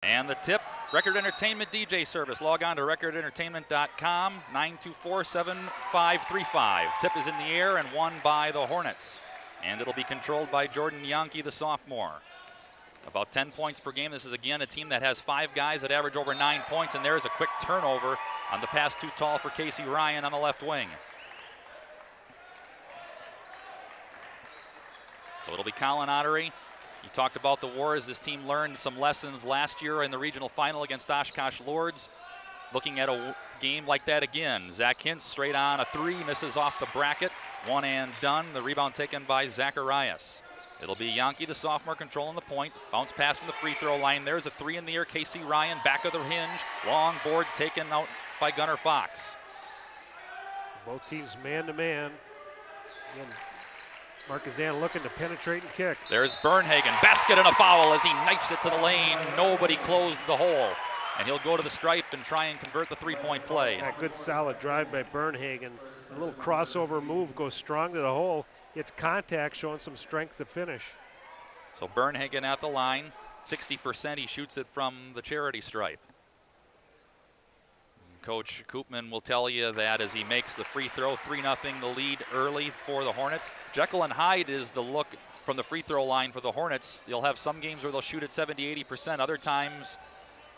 And the tip, Record Entertainment DJ service. Log on to recordentertainment.com, 924-7535. Tip is in the air and won by the Hornets. And it'll be controlled by Jordan Yankee, the sophomore. About 10 points per game. This is, again, a team that has 5 guys that average over 9 points, and there is a quick turnover on the pass too tall for Casey Ryan on the left wing. So it'll be Colin Ottery. You talked about the Wars. This team learned some lessons last year in the regional final against Oshkosh Lourdes. Looking at a game like that again. Zach Hintz straight on a 3, misses off the bracket. One and done. The rebound taken by Zacharias. It'll be Yankee, the sophomore, controlling the point. Bounce pass from the free throw line. There's a 3 in the air. Casey Ryan, back of the hinge. Long board taken out by Gunnar Fox. Both teams man-to-man. Markesan looking to penetrate and kick. There's Bernhagen, basket and a foul as he knifes it to the lane. Nobody closed the hole. And he'll go to the stripe and try and convert the 3-point play. A good solid drive by Bernhagen. A little crossover move, goes strong to the hole. It's contact, showing some strength to finish. So Bernhagen at the line, 60%. He shoots it from the charity stripe. Coach Koopman will tell you that as he makes the free throw, 3-0 the lead early for the Hornets. Jekyll and Hyde is the look from the free throw line for the Hornets. You'll have some games where they'll shoot at 70, 80%. Other times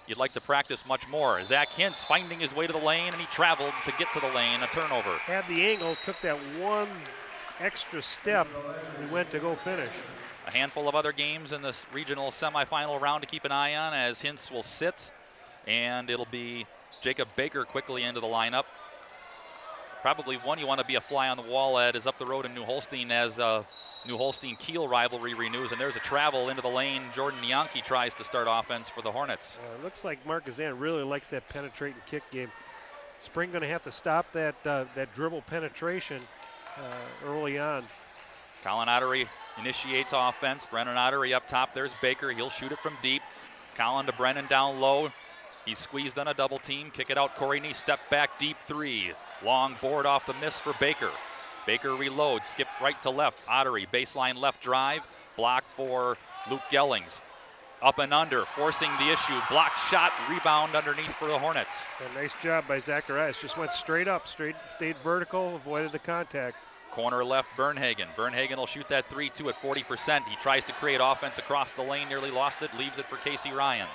you'd like to practice much more. Zach Hintz finding his way to the lane, and he traveled to get to the lane, a turnover. Had the angle, took that one extra step as he went to go finish. A handful of other games in this regional semifinal round to keep an eye on as Hintz will sit, and it'll be Jacob Baker quickly into the lineup. Probably one you want to be a fly on the wall at is up the road in New Holstein as the New Holstein-Kiel rivalry renews, and there's a travel into the lane. Jordan Yankee tries to start offense for the Hornets. It looks like Markesan really likes that penetrate and kick game. Spring going to have to stop that dribble penetration early on. Colin Ottery initiates offense. Brennan Ottery up top. There's Baker. He'll shoot it from deep. Colin to Brennan down low. He's squeezed on a double team. Kick it out. Corey Nee, step back, deep 3. Long board off the miss for Baker. Baker reloads, skip right to left. Ottery, baseline left drive. Block for Luke Gellings. Up and under, forcing the issue. Block shot, rebound underneath for the Hornets. A nice job by Zacharias. Just went straight up, stayed vertical, avoided the contact. Corner left, Bernhagen. Bernhagen will shoot that 3-2 at 40%. He tries to create offense across the lane, nearly lost it, leaves it for Casey Ryan.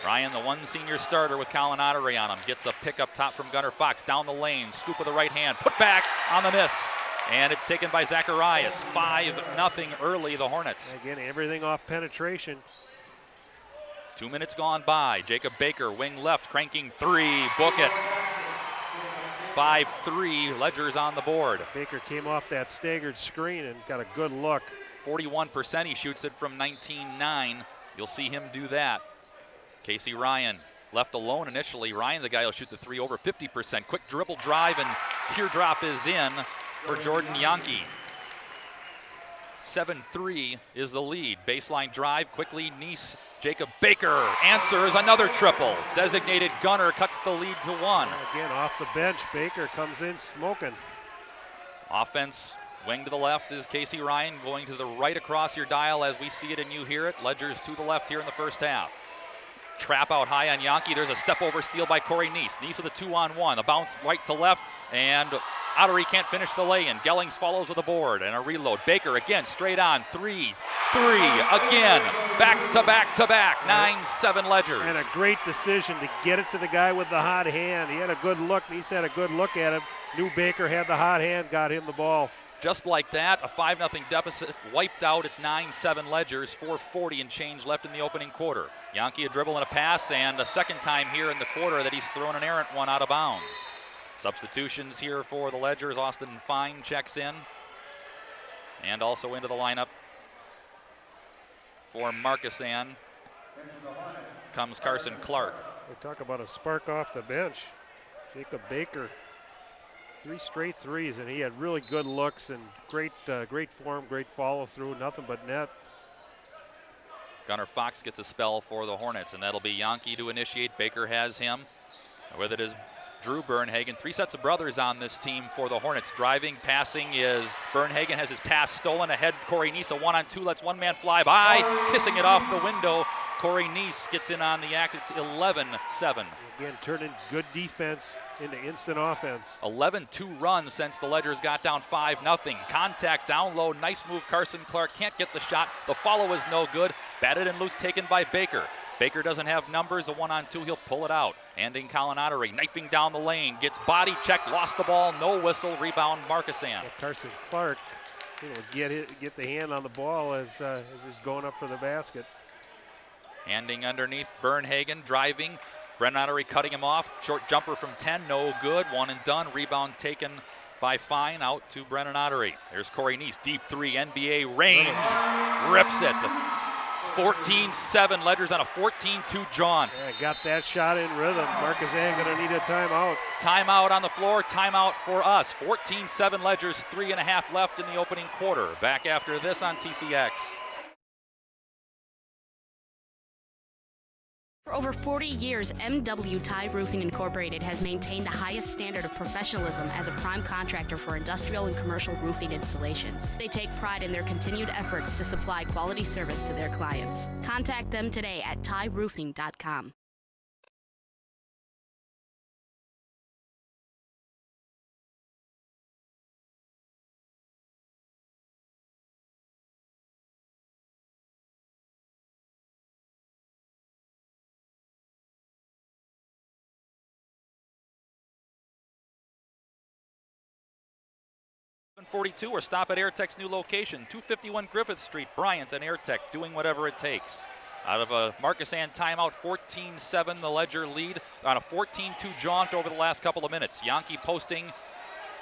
Ryan, the one senior starter with Colin Ottery on him, gets a pick up top from Gunnar Fox, down the lane, scoop with the right hand, put back on the miss. And it's taken by Zacharias. 5-0 early, the Hornets. Again, everything off penetration. 2 minutes gone by. Jacob Baker, wing left, cranking 3, book it. 5-3, Ledger's on the board. Baker came off that staggered screen and got a good look. 41%, he shoots it from 19-9. You'll see him do that. Casey Ryan left alone initially. Ryan, the guy who'll shoot the 3 over 50%. Quick dribble drive and teardrop is in for Jordan Yankee. 7-3 is the lead. Baseline drive, quickly Nice. Jacob Baker answers another triple. Designated gunner cuts the lead to 1. Again, off the bench, Baker comes in smoking. Offense, wing to the left is Casey Ryan, going to the right across your dial as we see it and you hear it. Ledger's to the left here in the first half. Trap out high on Yankee. There's a step over steal by Corey Nice. Nice with a 2-on-1. A bounce right to left, and Ottery can't finish the lay-in. Gellings follows with a board and a reload. Baker again, straight on. 3 again. Back to back to back. 9-7 Ledgers. And a great decision to get it to the guy with the hot hand. He had a good look. Nice had a good look at him. Knew Baker had the hot hand, got him the ball. Just like that, a 5-0 deficit wiped out. It's 9-7 Ledgers, 4:40 and change left in the opening quarter. Yankee a dribble and a pass, and a second time here in the quarter that he's thrown an errant one out of bounds. Substitutions here for the Ledgers. Austin Fine checks in, and also into the lineup for Markesan comes Carson Clark. They talk about a spark off the bench. Jacob Baker. 3 straight threes, and he had really good looks and great form, great follow through, nothing but net. Gunnar Fox gets a spell for the Hornets, and that'll be Yankee to initiate. Baker has him. With it is Drew Bernhagen. 3 sets of brothers on this team for the Hornets. Driving, passing is Bernhagen, has his pass stolen ahead. Corey Nice, 1-on-2, lets one man fly by, kissing it off the window Corey Neese gets in on the act. It's 11-7. Again, turning good defense into instant offense. 11-2 runs since the Ledgers got down 5-0. Contact down low. Nice move. Carson Clark can't get the shot. The follow is no good. Batted and loose, taken by Baker. Baker doesn't have numbers. A 1-on-2. He'll pull it out. Handing Colin Ottery. Knifing down the lane. Gets body checked. Lost the ball. No whistle. Rebound Markesan. Well, Carson Clark get the hand on the ball as he's going up for the basket. Handing underneath. Bernhagen driving. Brennan Ottery cutting him off. Short jumper from 10, no good. One and done. Rebound taken by Fine out to Brennan Ottery. There's Corey Neese, deep three, NBA range. Rips it. 14-7, Ledgers on a 14-2 jaunt. Yeah, got that shot in rhythm. Markesan gonna need a timeout. Timeout on the floor, timeout for us. 14-7 Ledgers, 3.5 left in the opening quarter. Back after this on TCX. For over 40 years, MW Tie Roofing Incorporated has maintained the highest standard of professionalism as a prime contractor for industrial and commercial roofing installations. They take pride in their continued efforts to supply quality service to their clients. Contact them today at tieroofing.com. .42 or stop at AirTech's new location, 251 Griffith Street, Bryant and AirTech, doing whatever it takes. Out of a Markesan timeout, 14-7 the Ledger lead on a 14-2 jaunt over the last couple of minutes. Yankee posting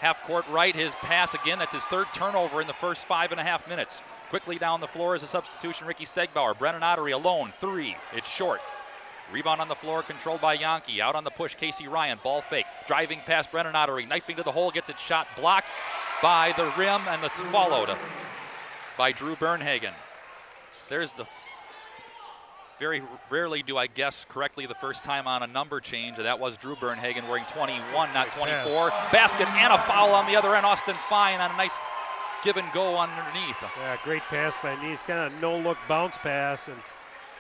half court right, his pass again, that's his third turnover in the first 5.5 minutes. Quickly down the floor as a substitution, Ricky Stegbauer. Brennan Ottery alone, three, it's short. Rebound on the floor, controlled by Yankee. Out on the push, Casey Ryan, ball fake. Driving past Brennan Ottery, knifing to the hole, gets it shot blocked by the rim, and it's followed by Drew Bernhagen. There's the, very rarely do I guess correctly the first time on a number change, and that was Drew Bernhagen wearing 21, not 24. Basket and a foul on the other end. Austin Fine on a nice give and go underneath. Yeah, great pass by Neese, kind of no-look bounce pass, and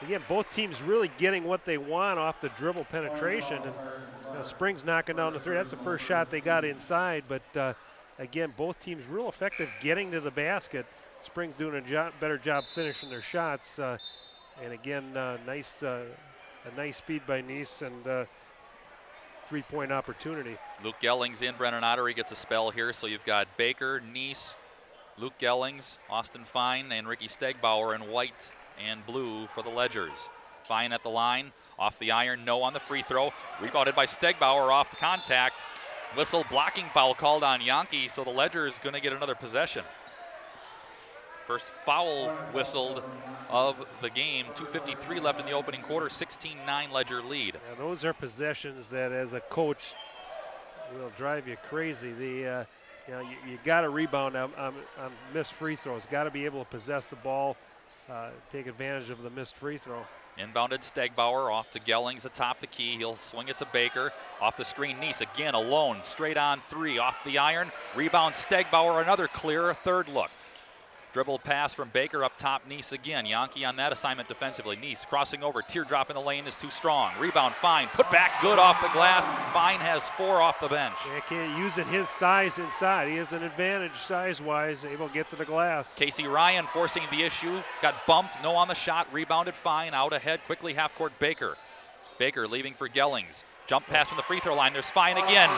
again, both teams really getting what they want off the dribble penetration, and Springs knocking down the three. That's the first shot they got inside, but again, both teams real effective getting to the basket. Springs doing a better job finishing their shots. And again, a nice feed by Neese and three-point opportunity. Luke Gellings in, Brennan Ottery gets a spell here. So you've got Baker, Neese, Luke Gellings, Austin Fine, and Ricky Stegbauer in white and blue for the Ledgers. Fine at the line, off the iron, no on the free throw. Rebounded by Stegbauer off the contact. Whistle, blocking foul called on Yankee, so the Ledger is going to get another possession. First foul whistled of the game. 2:53 left in the opening quarter, 16-9 Ledger lead. Yeah, those are possessions that, as a coach, will drive you crazy. You got to rebound on missed free throws. Got to be able to possess the ball, take advantage of the missed free throw. Inbounded Stegbauer off to Gellings atop the key. He'll swing it to Baker. Off the screen, Neese again alone. Straight on three off the iron. Rebound Stegbauer, another clear, third look. Dribble pass from Baker up top, Neese again. Yankee on that assignment defensively. Neese crossing over, teardrop in the lane is too strong. Rebound, Fine, put back good off the glass. Fine has 4 off the bench. Yeah, using his size inside. He has an advantage size-wise, able to get to the glass. Casey Ryan forcing the issue, got bumped, no on the shot, rebounded Fine, out ahead, quickly half court Baker. Baker leaving for Gellings. Jump pass from the free throw line, there's Fine again,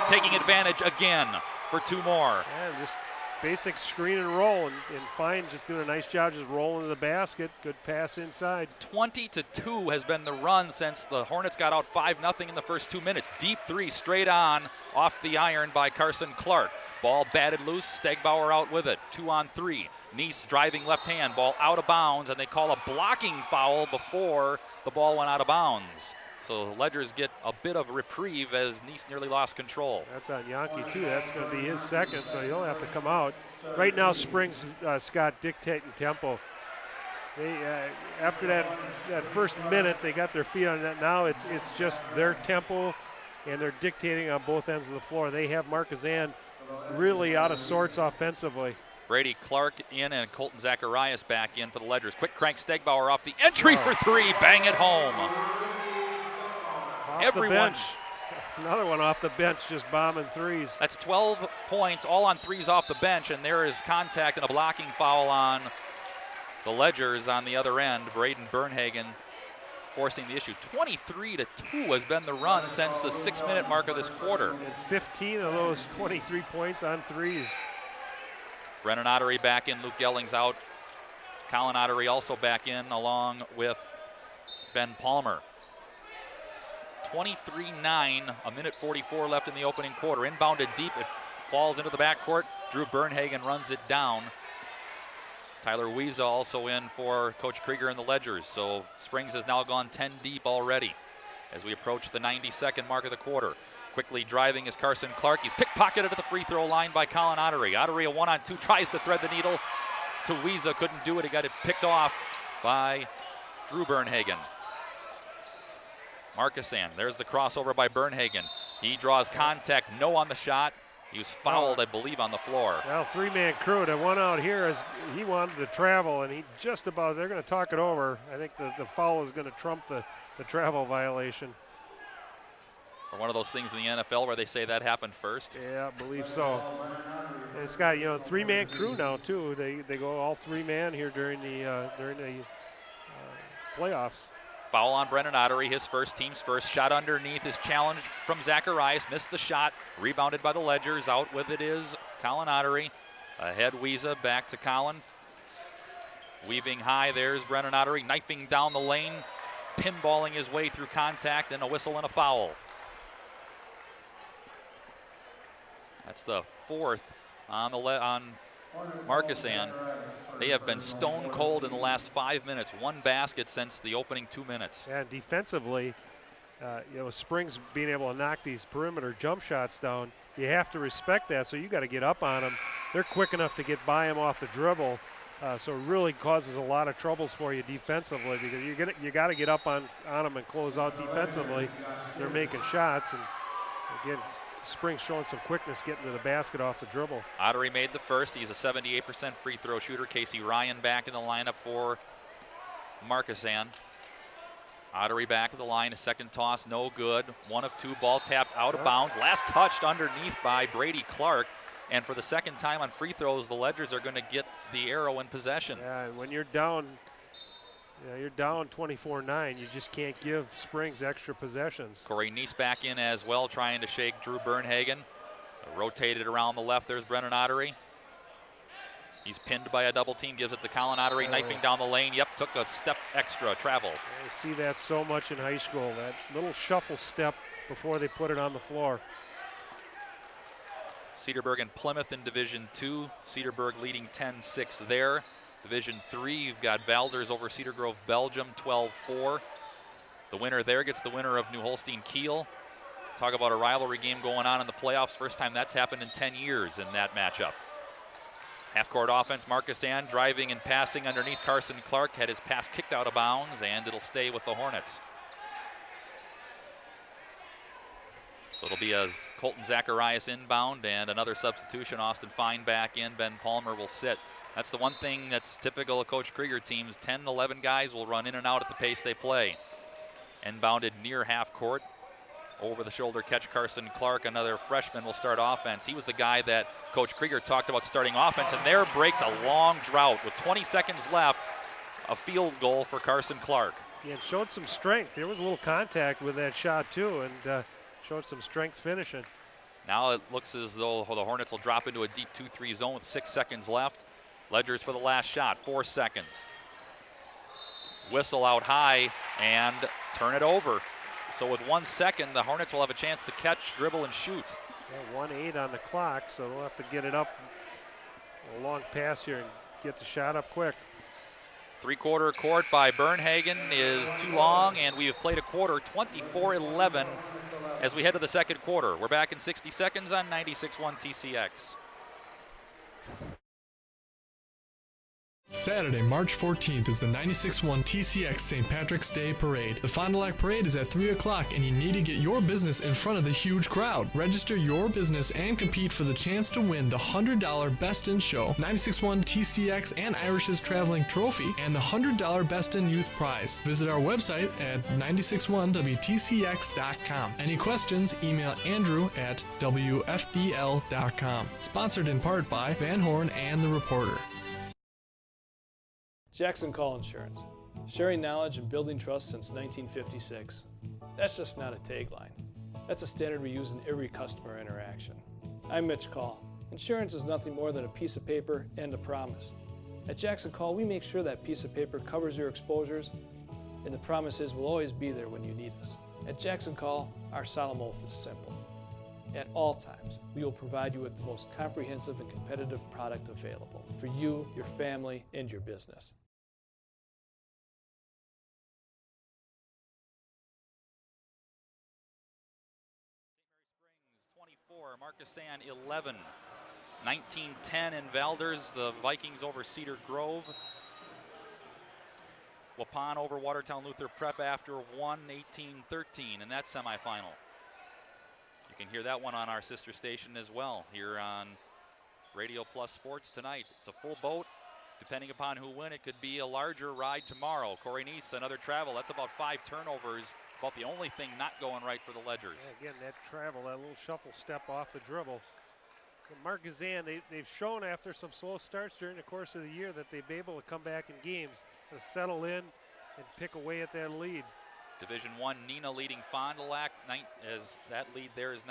taking advantage again for 2 more. Yeah, just basic screen and roll, and Fine just doing a nice job just rolling to the basket. Good pass inside. 20-2 has been the run since the Hornets got out 5-0 in the first 2 minutes. Deep three straight on off the iron by Carson Clark. Ball batted loose, Stegbauer out with it. 2 on 3. Neese driving left hand, ball out of bounds, and they call a blocking foul before the ball went out of bounds. So the Ledgers get a bit of reprieve as Neese nearly lost control. That's on Yankee too. That's going to be his second, so he'll have to come out. Right now, Springs, Scott, dictating tempo. They after that first minute, they got their feet on that. Now it's just their tempo, and they're dictating on both ends of the floor. They have Markesan really out of sorts offensively. Brady Clark in and Colton Zacharias back in for the Ledgers. Quick crank Stegbauer off the entry for three. Bang it home. Off the bench. Another one off the bench, just bombing threes. That's 12 points, all on threes off the bench, and there is contact and a blocking foul on the Ledgers on the other end. Braden Bernhagen forcing the issue. 23-2 has been the run since the 6-minute mark of this quarter. And 15 of those 23 points on threes. Brennan Ottery back in, Luke Gellings out. Colin Ottery also back in along with Ben Palmer. 23-9, a minute 44 left in the opening quarter. Inbounded deep, it falls into the backcourt. Drew Bernhagen runs it down. Tyler Wiesa also in for Coach Krieger and the Ledgers. So Springs has now gone 10 deep already as we approach the 92nd mark of the quarter. Quickly driving is Carson Clark. He's pickpocketed at the free throw line by Colin Ottery. Ottery a 1-on-2, tries to thread the needle to Wiesa, couldn't do it. He got it picked off by Drew Bernhagen. Markesan, there's the crossover by Bernhagen. He draws contact, no on the shot. He was fouled, I believe, on the floor. Well, three-man crew. The one out here is he wanted to travel, and he just about, they're going to talk it over. I think the foul is going to trump the travel violation. Or one of those things in the NFL where they say that happened first. Yeah, I believe so. And it's got, three-man crew now, too. They go all three-man here during the playoffs. Foul on Brennan Ottery, his first, team's first. Shot underneath is challenged from Zacharias. Missed the shot. Rebounded by the Ledgers. Out with it is Colin Ottery. Ahead Wiesa, back to Colin. Weaving high, there's Brennan Ottery. Knifing down the lane. Pinballing his way through contact and a whistle and a foul. That's the fourth on Markesan. They have been stone cold in the last 5 minutes. One basket since the opening 2 minutes. And defensively, Springs being able to knock these perimeter jump shots down, you have to respect that, so you got to get up on them. They're quick enough to get by them off the dribble, so it really causes a lot of troubles for you defensively because you got to get up on them and close out defensively. They're making shots, and again, Springs showing some quickness getting to the basket off the dribble. Ottery made the first. He's a 78% free throw shooter. Casey Ryan back in the lineup for Markesan. Ottery back at the line. A second toss, no good. 1 of 2, ball tapped out of bounds. Last touched underneath by Brady Clark. And for the second time on free throws, the Ledgers are going to get the arrow in possession. Yeah, and when you're down, you're down 24-9. You just can't give Springs extra possessions. Corey Neese back in as well, trying to shake Drew Bernhagen. Rotated around the left. There's Brennan Ottery. He's pinned by a double team. Gives it to Colin Ottery, knifing down the lane. Yep, took a step extra, travel. I see that so much in high school, that little shuffle step before they put it on the floor. Cedarburg and Plymouth in Division II. Cedarburg leading 10-6 there. Division III, you've got Valders over Cedar Grove, Belgium, 12-4. The winner there gets the winner of New Holstein Kiel. Talk about a rivalry game going on in the playoffs. First time that's happened in 10 years in that matchup. Half-court offense, Markesan driving and passing underneath Carson Clark. Had his pass kicked out of bounds, and it'll stay with the Hornets. So it'll be as Colton Zacharias inbound and another substitution. Austin Fine back in. Ben Palmer will sit. That's the one thing that's typical of Coach Krieger teams. 10, 11 guys will run in and out at the pace they play. Inbounded near half court. Over the shoulder catch Carson Clark, another freshman, will start offense. He was the guy that Coach Krieger talked about starting offense, and there breaks a long drought. With 20 seconds left, a field goal for Carson Clark. Yeah, it showed some strength. There was a little contact with that shot too, and showed some strength finishing. Now it looks as though the Hornets will drop into a deep 2-3 zone with 6 seconds left. Ledgers for the last shot, 4 seconds. Whistle out high and turn it over. So with 1 second, the Hornets will have a chance to catch, dribble, and shoot. Yeah, 1:08 on the clock, so they'll have to get it up a long pass here and get the shot up quick. 3/4 court by Bernhagen is too long, and we have played a quarter, 24-11 as we head to the second quarter. We're back in 60 seconds on 96.1 TCX. Saturday, March 14th is the 96.1 TCX St. Patrick's Day Parade. The Fond du Lac Parade is at 3 o'clock and you need to get your business in front of the huge crowd. Register your business and compete for the chance to win the $100 Best in Show, 96.1 TCX and Irish's Traveling Trophy, and the $100 Best in Youth Prize. Visit our website at 961wtcx.com. Any questions, email Andrew at wfdl.com. Sponsored in part by Van Horn and The Reporter. Jackson Call Insurance, sharing knowledge and building trust since 1956. That's just not a tagline. That's a standard we use in every customer interaction. I'm Mitch Call. Insurance is nothing more than a piece of paper and a promise. At Jackson Call, we make sure that piece of paper covers your exposures, and the promise is we'll always be there when you need us. At Jackson Call, our solemn oath is simple. At all times, we will provide you with the most comprehensive and competitive product available for you, your family, and your business. Markesan 11, 19-10 in Valders. The Vikings over Cedar Grove. Waupun over Watertown Luther Prep after 18-13 in that semifinal. You can hear that one on our sister station as well here on Radio Plus Sports tonight. It's a full boat. Depending upon who wins, it could be a larger ride tomorrow. Corey Neese, another travel. That's about 5 turnovers. About the only thing not going right for the Ledgers. Yeah, again, that travel, that little shuffle step off the dribble. And Markesan, they've shown after some slow starts during the course of the year that they've been able to come back in games and settle in and pick away at that lead. Division I, Nina leading Fond du Lac, as that lead there is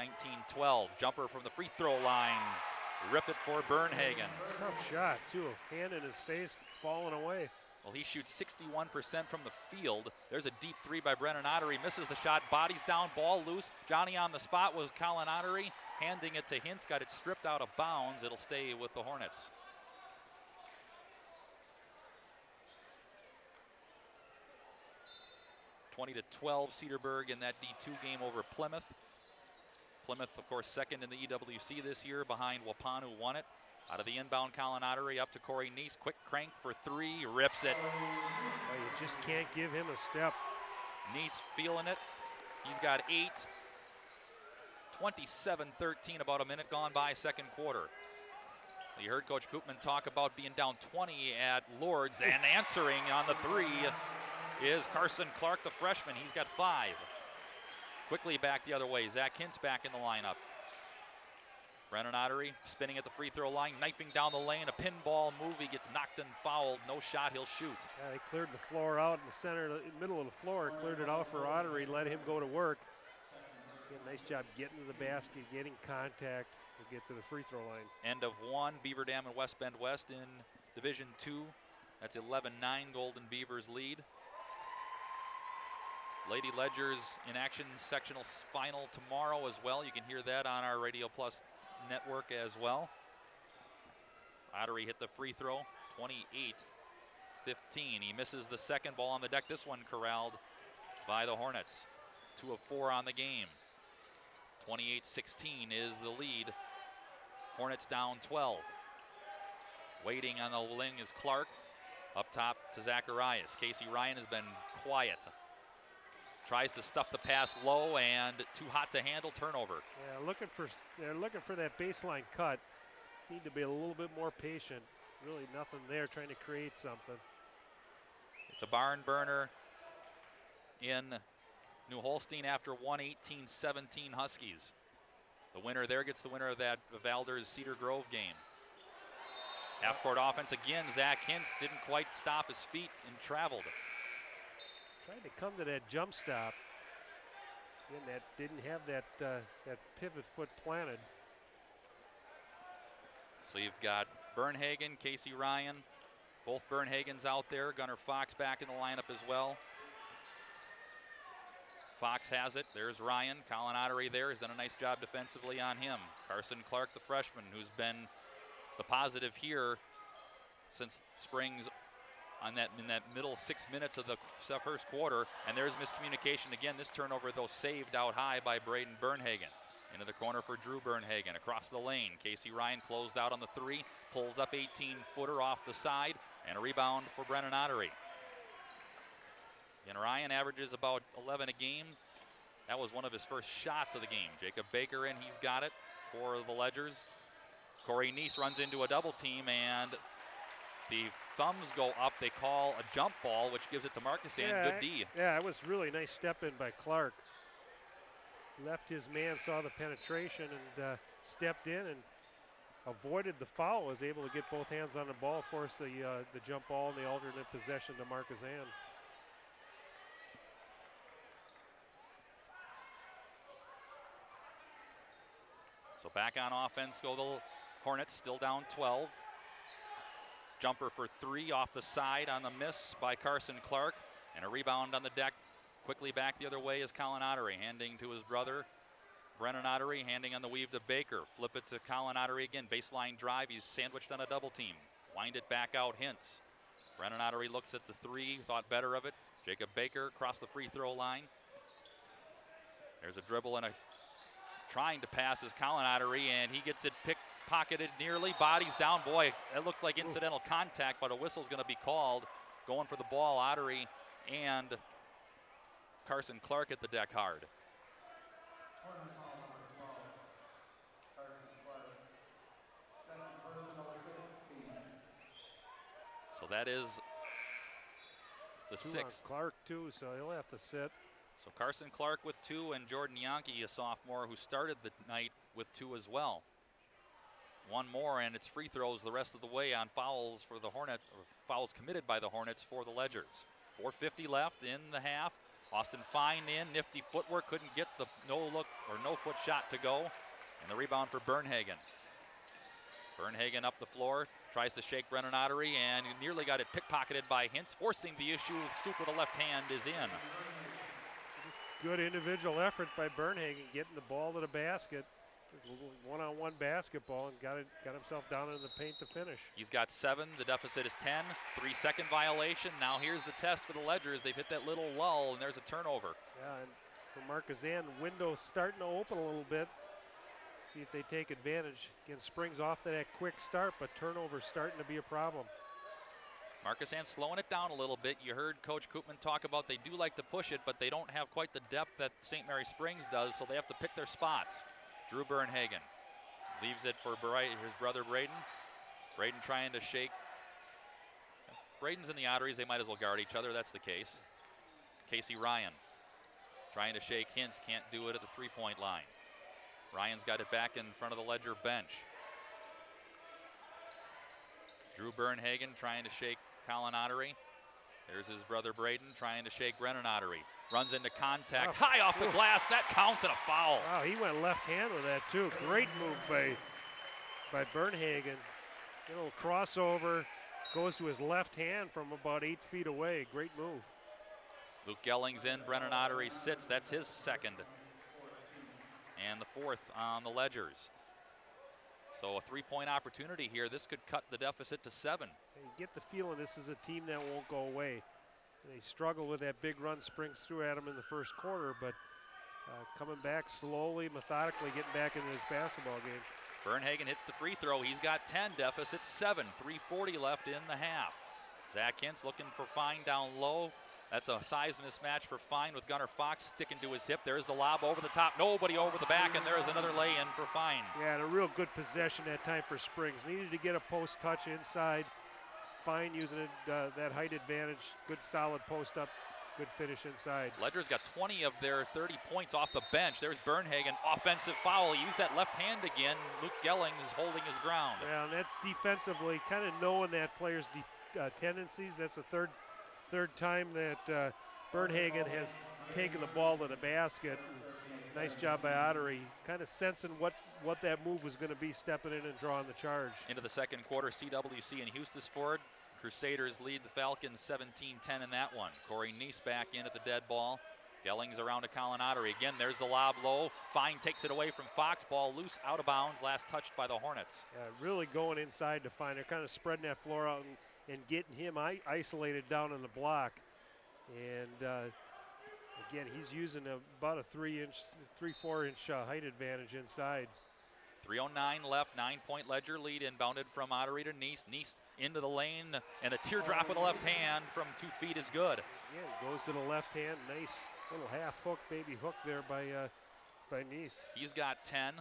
19-12. Jumper from the free throw line. Rip it for Bernhagen. Tough shot, too. Hand in his face, falling away. Well, he shoots 61% from the field. There's a deep three by Brennan Ottery. Misses the shot, bodies down, ball loose. Johnny on the spot was Colin Ottery. Handing it to Hintz, got it stripped out of bounds. It'll stay with the Hornets. (20-12) Cedarburg in that D2 game over Plymouth. Plymouth, of course, second in the EWC this year behind Waupun, who won it. Out of the inbound, Colin Ottery up to Corey Neese. Quick crank for 3, rips it. Oh, you just can't give him a step. Neese feeling it. He's got 8. 27-13, about a minute gone by second quarter. You heard Coach Koopman talk about being down 20 at Lourdes, and answering on the 3 is Carson Clark, the freshman. He's got 5. Quickly back the other way. Zach Hintz back in the lineup. Brennan Ottery spinning at the free throw line, knifing down the lane, a pinball move. He gets knocked and fouled. No shot, he'll shoot. Yeah, they cleared the floor out in the center, middle of the floor, cleared it out for Ottery, let him go to work. Again, nice job getting to the basket, getting contact to get to the free throw line. End of 1, Beaver Dam and West Bend West in Division 2. That's 11-9, Golden Beavers lead. Lady Ledgers in action, sectional final tomorrow as well. You can hear that on our Radio Plus network as well. Ottery hit the free throw, 28-15. He misses the second, ball on the deck. This one corralled by the Hornets. 2 of 4 on the game. 28-16 is the lead. Hornets down 12. Waiting on the wing is Clark. Up top to Zacharias. Casey Ryan has been quiet. Tries to stuff the pass low, and too hot to handle, turnover. Yeah, they're looking for that baseline cut. Just need to be a little bit more patient. Really nothing there, trying to create something. It's a barn burner in New Holstein after 18-17 Huskies. The winner there gets the winner of that Valders Cedar Grove game. Half-court offense again. Zach Hintz didn't quite stop his feet and traveled. Tried to come to that jump stop. Again, that didn't have that pivot foot planted. So you've got Bernhagen, Casey Ryan. Both Bernhagens out there. Gunnar Fox back in the lineup as well. Fox has it. There's Ryan. Colin Ottery there has done a nice job defensively on him. Carson Clark, the freshman, who's been the positive here since Springs in that middle 6 minutes of the first quarter. And there's miscommunication again. This turnover, though, saved out high by Braden Bernhagen. Into the corner for Drew Bernhagen. Across the lane, Casey Ryan closed out on the 3, pulls up 18-footer off the side, and a rebound for Brennan Ottery. And Ryan averages about 11 a game. That was one of his first shots of the game. Jacob Baker in, he's got it for the Ledgers. Corey Neese runs into a double team, and the thumbs go up. They call a jump ball, which gives it to Markesan. Good D. Yeah, it was really nice step in by Clark. Left his man, saw the penetration, and stepped in and avoided the foul. Was able to get both hands on the ball, force the jump ball and the alternate possession to Markesan. So back on offense go the Hornets, still down 12. Jumper for 3 off the side on the miss by Carson Clark, and a rebound on the deck. Quickly back the other way is Colin Ottery, handing to his brother, Brennan Ottery, handing on the weave to Baker. Flip it to Colin Ottery again, baseline drive. He's sandwiched on a double team. Wind it back out, Hintz. Brennan Ottery looks at the 3, thought better of it. Jacob Baker across the free throw line. There's a dribble and a trying to pass is Colin Ottery, and he gets it pickpocketed nearly. Bodies down. Boy, it looked like incidental contact, but a whistle's going to be called. Going for the ball, Ottery and Carson Clark at the deck hard. So that is the 6th. Clark too, so he'll have to sit. So Carson Clark with 2, and Jordan Yankee, a sophomore who started the night with 2 as well. One more, and it's free throws the rest of the way on fouls for the Hornets, or fouls committed by the Hornets for the Ledgers. 4:50 left in the half. Austin Fine in, nifty footwork, couldn't get the no-look or no-foot shot to go. And the rebound for Bernhagen. Bernhagen up the floor, tries to shake Brennan Ottery, and he nearly got it pickpocketed by Hintz, forcing the issue. The scoop with the left hand is in. Just good individual effort by Bernhagen, getting the ball to the basket. Just a little one-on-one basketball, and got himself down in the paint to finish. He's got 7. The deficit is 10. 3-second violation. Now here's the test for the Ledgers. They've hit that little lull, and there's a turnover. Yeah, and for Markesan, the window's starting to open a little bit. See if they take advantage. Again, Springs off to that quick start, but turnover's starting to be a problem. Markesan slowing it down a little bit. You heard Coach Koopman talk about they do like to push it, but they don't have quite the depth that St. Mary Springs does, so they have to pick their spots. Drew Bernhagen leaves it for his brother Braden. Braden trying to shake. Braden's in the Otteries. They might as well guard each other. That's the case. Casey Ryan trying to shake Hintz. Can't do it at the three-point line. Ryan's got it back in front of the Ledger bench. Drew Bernhagen trying to shake Colin Ottery. There's his brother Braden trying to shake Brennan Ottery. Runs into contact, high off the glass. That counts and a foul. Wow, he went left hand with that too. Great move by Bernhagen. A little crossover, goes to his left hand from about 8 feet away. Great move. Luke Gelling's in, Brennan Ottery sits. That's his 2nd. And the 4th on the Ledgers. So a 3-point opportunity here. This could cut the deficit to 7. And you get the feeling this is a team that won't go away. They struggled with that big run Springs threw at them in the first quarter, but coming back slowly, methodically, getting back into this basketball game. Bernhagen hits the free throw. He's got 10, deficit 7. 3:40 left in the half. Zach Hintz looking for Fine down low. That's a size mismatch for Fine with Gunnar Fox sticking to his hip. There's the lob over the top. Nobody over the back, and there's another lay-in for Fine. Yeah, and a real good possession that time for Springs. Needed to get a post touch inside. Fine using it, that height advantage. Good solid post up. Good finish inside. Ledger's got 20 of their 30 points off the bench. There's Bernhagen, offensive foul. He used that left hand again. Luke Gelling is holding his ground. Yeah, and that's defensively, kind of knowing that player's tendencies. That's the third time that Bernhagen has taken the ball to the basket. Nice job by Ottery, kind of sensing what that move was going to be, stepping in and drawing the charge. Into the second quarter, CWC and Eustisford. Crusaders lead the Falcons 17-10 in that one. Corey Neese back in at the dead ball. Gelling's around to Colin Ottery. Again, there's the lob low. Fine takes it away from Fox. Ball loose, out of bounds, last touched by the Hornets. Really going inside to Fine. They're kind of spreading that floor out and getting him isolated down in the block. And Again, he's using about a 3-4 inch height advantage inside. 3:09 left, 9-point Ledger lead, inbounded from Ottery to Nice. Nice into the lane, and a teardrop with the left hand from 2 feet is good. Again, goes to the left hand. Nice little half hook, baby hook there by Nice. He's got 10.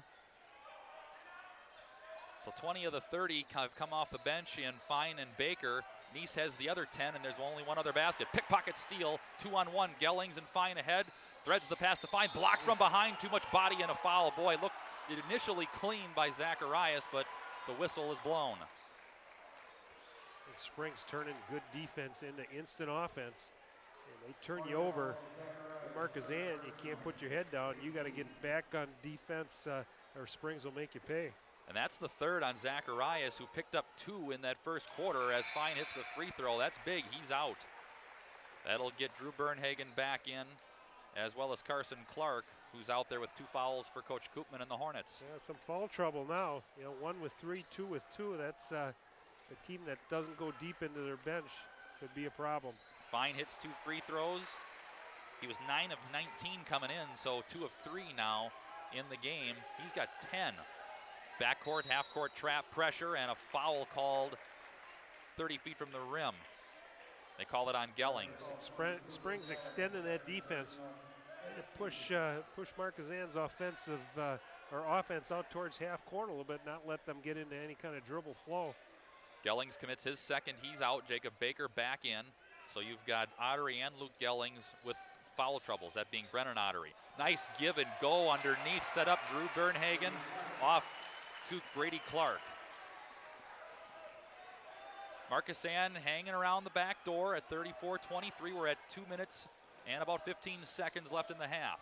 So 20 of the 30 have come off the bench in Fine and Baker. Nice has the other 10, and there's only one other basket. Pickpocket steal, 2-on-1. Gellings and Fine ahead. Threads the pass to Fine. Blocked from behind. Too much body and a foul. Boy, look, it initially clean by Zacharias, but the whistle is blown. And Springs turning good defense into instant offense. And they turn you over. Markesan, you can't put your head down. You got to get back on defense, or Springs will make you pay. And that's the third on Zacharias, who picked up 2 in that first quarter as Fine hits the free throw. That's big. He's out. That'll get Drew Bernhagen back in, as well as Carson Clark, who's out there with 2 fouls for Coach Koopman and the Hornets. Yeah, some foul trouble now. 1 with 3, 2 with 2. That's a team that doesn't go deep into their bench could be a problem. Fine hits 2 free throws. He was 9 of 19 coming in, so 2 of 3 now in the game. He's got 10. Backcourt, half-court trap pressure, and a foul called 30 feet from the rim. They call it on Gellings. Springs extending that defense to push Markesan's offense out towards half court a little bit, not let them get into any kind of dribble flow. Gellings commits his second. He's out. Jacob Baker back in. So you've got Ottery and Luke Gellings with foul troubles, that being Brennan Ottery. Nice give and go underneath, set up Drew Bernhagen off to Brady Clark. Markesan hanging around the back door at 34-23. We're at 2 minutes and about 15 seconds left in the half.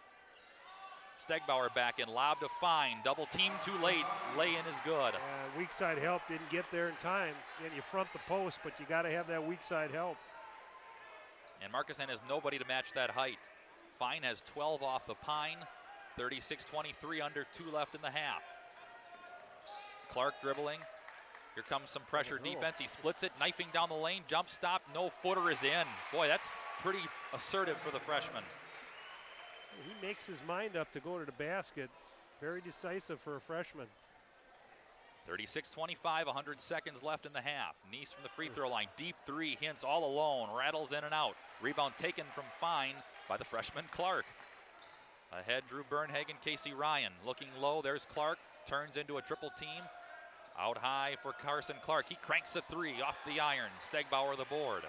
Stegbauer back in, lob to Fine, double team too late, lay-in is good. Weak side help, didn't get there in time. Again, you front the post, but you got to have that weak side help. And Markesan has nobody to match that height. Fine has 12 off the pine, 36-23, under 2 left in the half. Clark dribbling. Here comes some pressure defense. He splits it, knifing down the lane, jump stop, no footer is in. Boy, that's pretty assertive for the freshman. He makes his mind up to go to the basket. Very decisive for a freshman. 36-25, 100 seconds left in the half. Nice from the free throw line, deep 3, Hintz all alone, rattles in and out. Rebound taken from Fine by the freshman Clark. Ahead, Drew Bernhagen, Casey Ryan. Looking low, there's Clark, turns into a triple team. Out high for Carson Clark. He cranks a 3 off the iron. Stegbauer the board.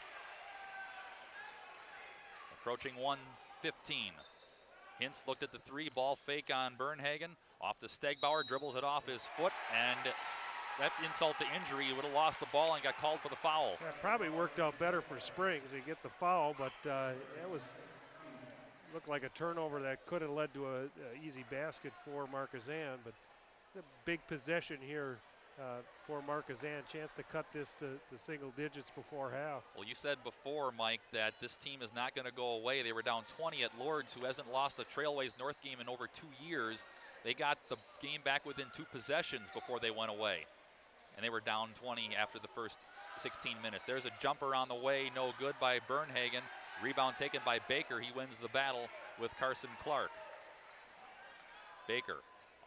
Approaching 1:15. Hintz looked at the 3, ball fake on Bernhagen. Off to Stegbauer, dribbles it off his foot, and that's insult to injury. He would have lost the ball and got called for the foul. That probably worked out better for Springs. They get the foul, but it looked like a turnover that could have led to a easy basket for Markesan, but it's a big possession here for Markesan. Chance to cut this to single digits before half. Well, you said before, Mike, that this team is not going to go away. They were down 20 at Lourdes, who hasn't lost a Trailways North game in over 2 years. They got the game back within 2 possessions before they went away. And they were down 20 after the first 16 minutes. There's a jumper on the way, no good by Bernhagen. Rebound taken by Baker. He wins the battle with Carson Clark. Baker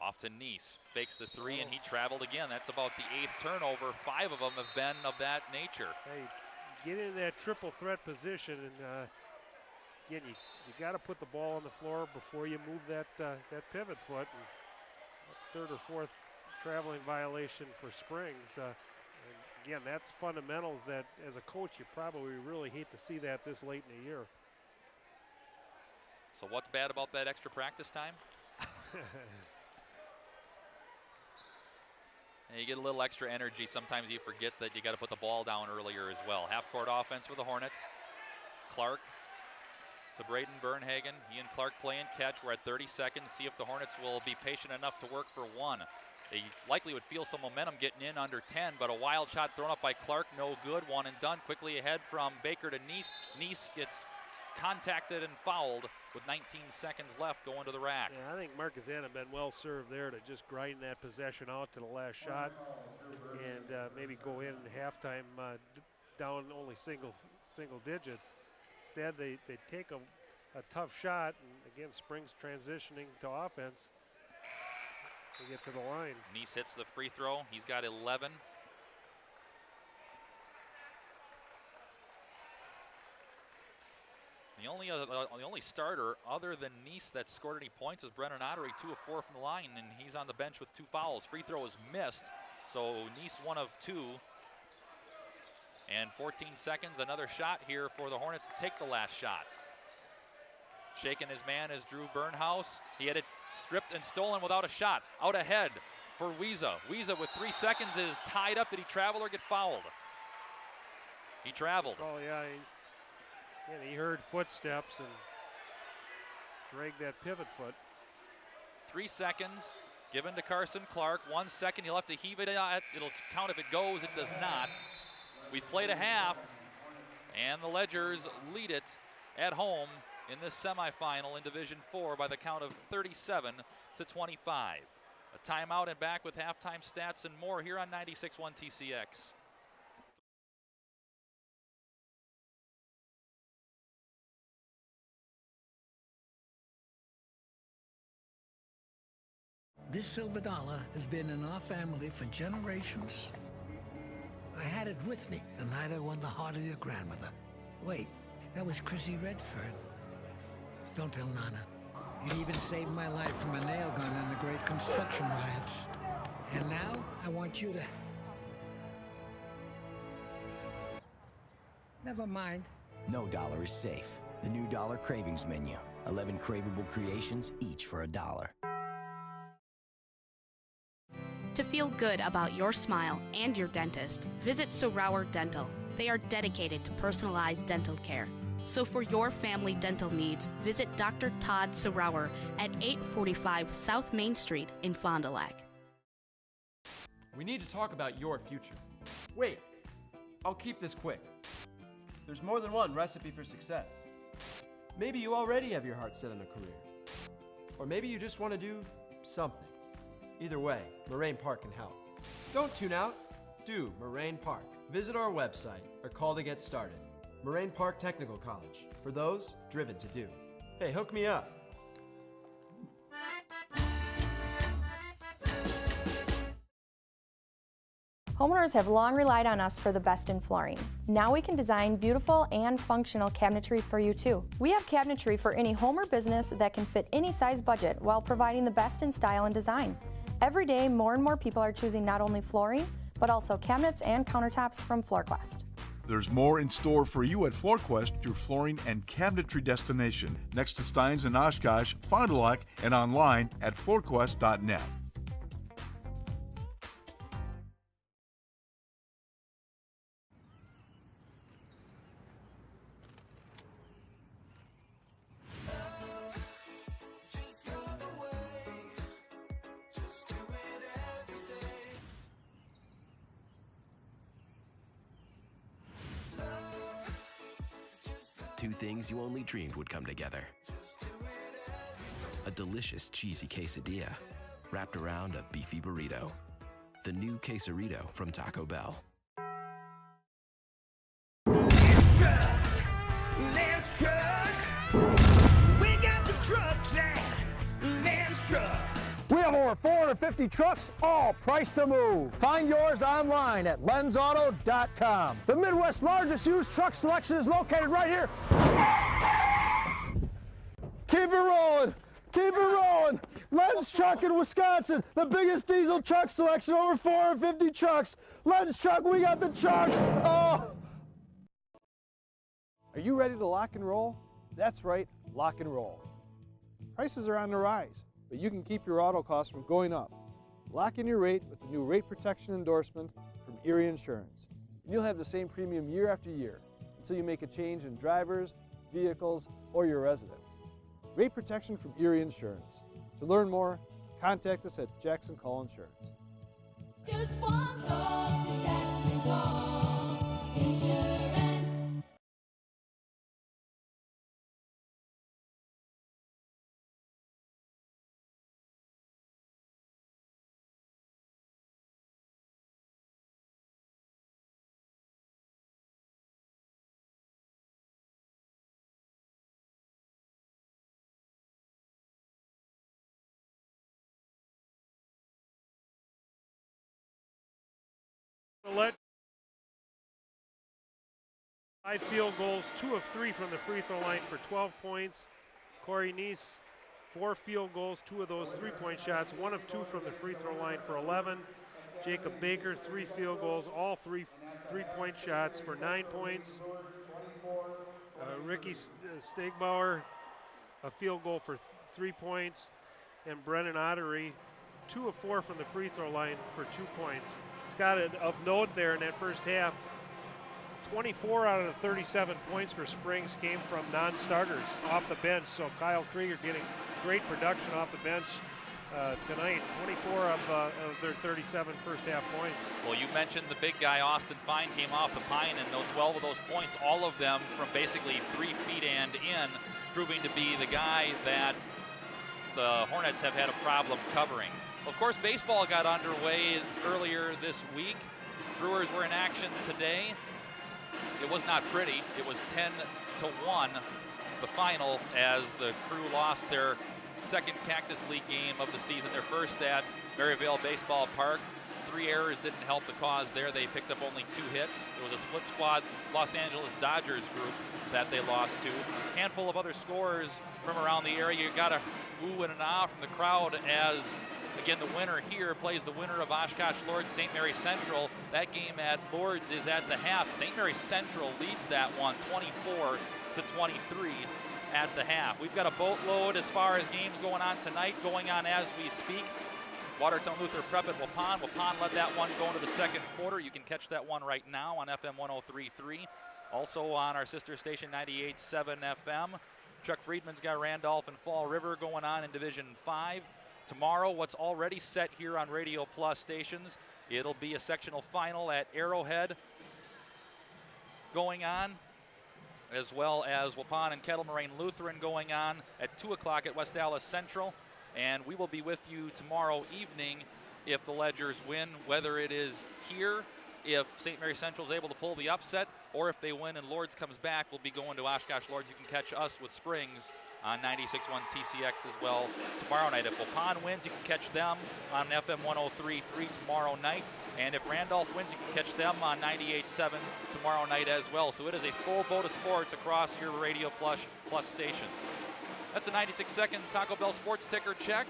off to Nice, fakes the 3, and he traveled again. That's about the 8th turnover. 5 of them have been of that nature. Hey, get in that triple threat position, and again, you got to put the ball on the floor before you move that pivot foot. And that 3rd or 4th traveling violation for Springs. And again, that's fundamentals that, as a coach, you probably really hate to see that this late in the year. So what's bad about that extra practice time? And you get a little extra energy. Sometimes you forget that you got to put the ball down earlier as well. Half-court offense for the Hornets. Clark to Braden Bernhagen. He and Clark playing catch. We're at 30 seconds. See if the Hornets will be patient enough to work for 1. They likely would feel some momentum getting in under 10, but a wild shot thrown up by Clark, no good. 1 and done. Quickly ahead from Baker to Nice. Nice gets contacted and fouled with 19 seconds left going to the rack. Yeah, I think Markesan have been well served there to just grind that possession out to the last shot and maybe go in halftime down only single digits. Instead, they take a a tough shot. And again, Springs transitioning to offense to get to the line. Nice hits the free throw. He's got 11. The only starter other than Nice that scored any points is Brennan Ottery, 2 of 4 from the line, and he's on the bench with 2 fouls. Free throw is missed, so Nice 1 of 2. And 14 seconds, another shot here for the Hornets to take the last shot. Shaking his man is Drew Burnhouse. He had it stripped and stolen without a shot. Out ahead for Wiesa. Wiesa with 3 seconds is tied up. Did he travel or get fouled? He traveled. Oh, yeah. He heard footsteps and dragged that pivot foot. 3 seconds given to Carson Clark. 1 second, he'll have to heave it out. It'll count if it goes, it does not. We've played a half, and the Ledgers lead it at home in this semifinal in Division 4 by the count of 37-25. A timeout and back with halftime stats and more here on 96.1 TCX. This silver dollar has been in our family for generations. I had it with me the night I won the heart of your grandmother. Wait, that was Chrissy Redfern. Don't tell Nana. It even saved my life from a nail gun in the Great Construction Riots. And now I want you to... Never mind. No dollar is safe. The new Dollar Cravings menu. 11 craveable creations, each for $1. To feel good about your smile and your dentist, visit Sorauer Dental. They are dedicated to personalized dental care. So for your family dental needs, visit Dr. Todd Sorauer at 845 South Main Street in Fond du Lac. We need to talk about your future. Wait, I'll keep this quick. There's more than one recipe for success. Maybe you already have your heart set on a career. Or maybe you just want to do something. Either way, Moraine Park can help. Don't tune out. Do Moraine Park. Visit our website or call to get started. Moraine Park Technical College, for those driven to do. Hey, hook me up. Homeowners have long relied on us for the best in flooring. Now we can design beautiful and functional cabinetry for you too. We have cabinetry for any home or business that can fit any size budget while providing the best in style and design. Every day, more and more people are choosing not only flooring, but also cabinets and countertops from FloorQuest. There's more in store for you at FloorQuest, your flooring and cabinetry destination, next to Steins in Oshkosh, Fond du Lac, and online at floorquest.net. Two things you only dreamed would come together. A delicious cheesy quesadilla wrapped around a beefy burrito. The new Quesarito from Taco Bell. Lance Truck. We got the trucks at Lance Truck. We have over 450 trucks, all priced to move. Find yours online at lensauto.com. The Midwest's largest used truck selection is located right here. Keep it rolling. Keep it rolling. Lens Truck in Wisconsin, the biggest diesel truck selection, over 450 trucks. Lens Truck, we got the trucks. Oh. Are you ready to lock and roll? That's right, lock and roll. Prices are on the rise, but you can keep your auto costs from going up. Lock in your rate with the new rate protection endorsement from Erie Insurance. And you'll have the same premium year after year until you make a change in drivers, vehicles, or your residence. Rate protection from Erie Insurance. To learn more, contact us at Jackson Call Insurance. Just one call to Jackson Call Insurance. Let 5 field goals, 2 of 3 from the free throw line for 12 points. Corey Neese, 4 field goals, 2 of those 3-point shots, 1 of 2 from the free throw line for 11. Jacob Baker, 3 field goals, all 3 3-point shots for 9 points. Ricky Stegbauer, a field goal for 3 points. And Brennan Ottery, 2 of 4 from the free throw line for 2 points. Scott, of note there in that first half, 24 out of the 37 points for Springs came from non-starters off the bench. So Kyle Krieger getting great production off the bench tonight. 24 of their 37 first half points. Well, you mentioned the big guy, Austin Fine, came off the pine, and 12 of those points, all of them from basically 3 feet and in, proving to be the guy that the Hornets have had a problem covering. Of course, baseball got underway earlier this week. Brewers were in action today. It was not pretty. It was 10-1, the final, as the Crew lost their second Cactus League game of the season, their first at Maryvale Baseball Park. 3 errors didn't help the cause there. They picked up only 2 hits. It was a split squad Los Angeles Dodgers group that they lost to. Handful of other scores from around the area. You got a ooh and an ah from the crowd as, again, the winner here plays the winner of Oshkosh Lourdes, St. Mary Central. That game at Lourdes is at the half. St. Mary Central leads that one 24-23 at the half. We've got a boatload as far as games going on tonight, going on as we speak. Watertown Luther Prep at Waupun. Waupun led that one going to the second quarter. You can catch that one right now on FM 103.3. Also on our sister station 98.7 FM. Chuck Friedman's got Randolph and Fall River going on in Division 5. Tomorrow, what's already set here on Radio Plus stations, it'll be a sectional final at Arrowhead going on, as well as Waupun and Kettle Moraine Lutheran going on at 2 o'clock at West Dallas Central. And we will be with you tomorrow evening if the Ledgers win, whether it is here, if St. Mary Central is able to pull the upset, or if they win and Lourdes comes back, we'll be going to Oshkosh Lourdes. You can catch us with Springs on 96.1 TCX as well tomorrow night. If Waupun wins, you can catch them on FM 103.3 tomorrow night. And if Randolph wins, you can catch them on 98.7 tomorrow night as well. So it is a full boat of sports across your Radio Plus stations. That's a 96-second Taco Bell Sports Ticker check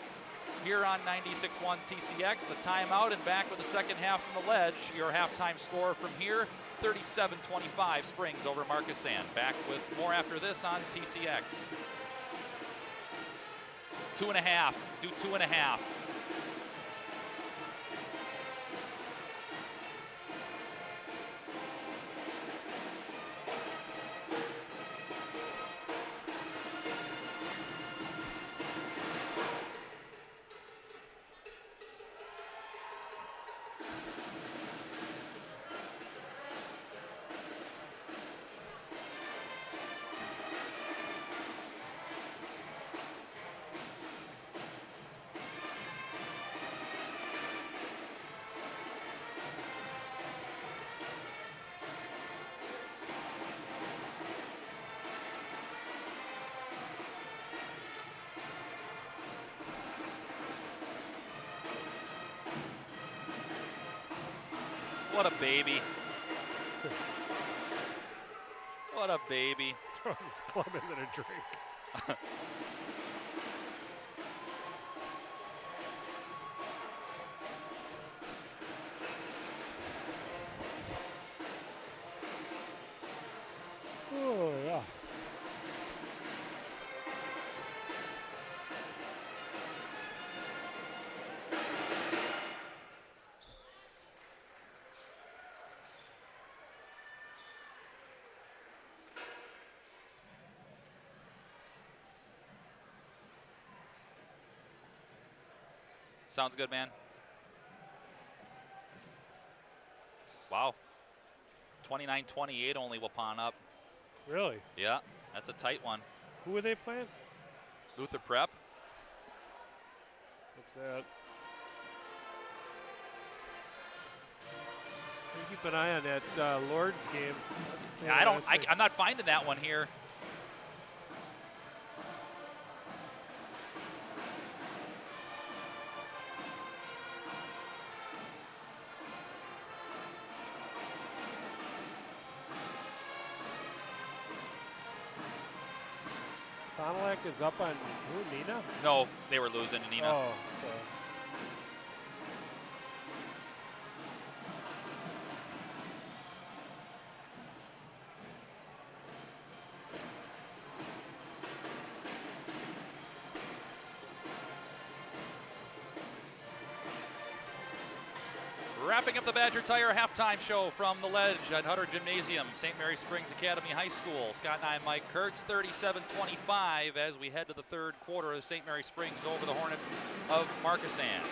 here on 96.1 TCX. A timeout and back with the second half from the Ledge. Your halftime score from here, 37-25 Springs over Markesan. Back with more after this on TCX. 2.5, do 2.5. What a baby. What a baby. Throws his club into the drink. Oh, yeah. Sounds good, man. Wow. 29-28 only Waupun up. Really? Yeah, that's a tight one. Who are they playing? Luther Prep. What's that? Keep an eye on that Lourdes game. Yeah, I'm not finding that one here. Fond du Lac is up on who, Nina? No, they were losing to Nina. Oh, okay. Wrapping up the Badger Tire halftime show from the Ledge at Hutter Gymnasium, St. Mary Springs Academy High School. Scott and I, Mike Kurtz, 37-25 as we head to the third quarter of St. Mary Springs over the Hornets of Markesan.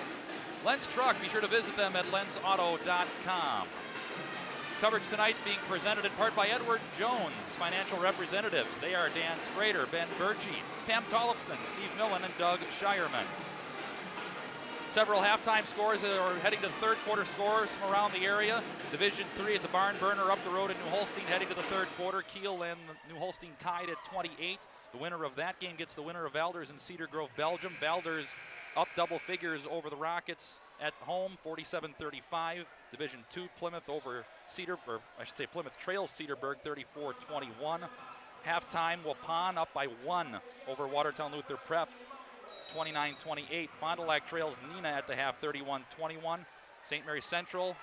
Lens Truck, be sure to visit them at lensauto.com. Coverage tonight being presented in part by Edward Jones, financial representatives. They are Dan Sprader, Ben Birchie, Pam Tollefson, Steve Millen, and Doug Shireman. Several halftime scores that are heading to the third quarter scores from around the area. Division 3, it's a barn burner up the road in New Holstein heading to the third quarter. Kiel and New Holstein tied at 28. The winner of that game gets the winner of Valders and Cedar Grove, Belgium. Valders up double figures over the Rockets at home, 47-35. Division 2, Plymouth over Plymouth trails Cedarburg, 34-21. Halftime, Waupun up by 1 over Watertown Luther Prep, 29-28. Fond du Lac trails Nina at the half, 31-21. St. Mary Central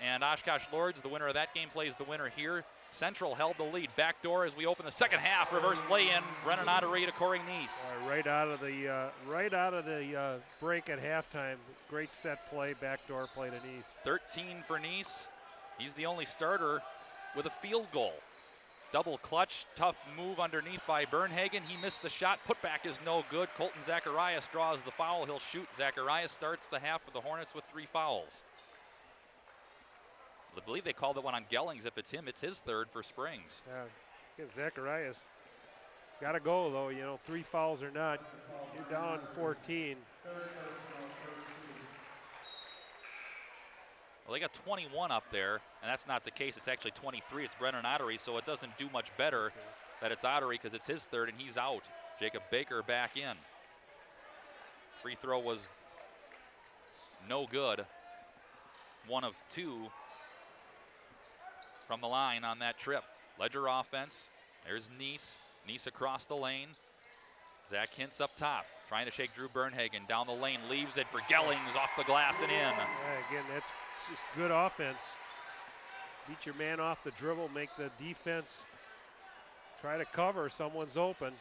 and Oshkosh Lords, the winner of that game plays the winner here. Central held the lead. Backdoor as we open the second half. Reverse lay-in. Brennan Ottery to Corey Neese. Right out of the break at halftime. Great set play. Backdoor play to Neese. 13 for Neese. He's the only starter with a field goal. Double clutch, tough move underneath by Bernhagen. He missed the shot. Putback is no good. Colton Zacharias draws the foul. He'll shoot. Zacharias starts the half for the Hornets with 3 fouls. I believe they called that one on Gellings. If it's him, it's his third for Springs. Yeah, Zacharias got to go, though. 3 fouls or not, you're down 14. Well, they got 21 up there, and that's not the case. It's actually 23. It's Brennan Ottery, so it doesn't do much better that it's Ottery because it's his third and he's out. Jacob Baker back in. Free throw was no good. 1 of 2 from the line on that trip. Ledger offense. There's Neese. Neese across the lane. Zach Hintz up top, trying to shake Drew Bernhagen down the lane. Leaves it for Gellings off the glass and in. Yeah, again, that's just good offense. Beat your man off the dribble, make the defense try to cover. Someone's open.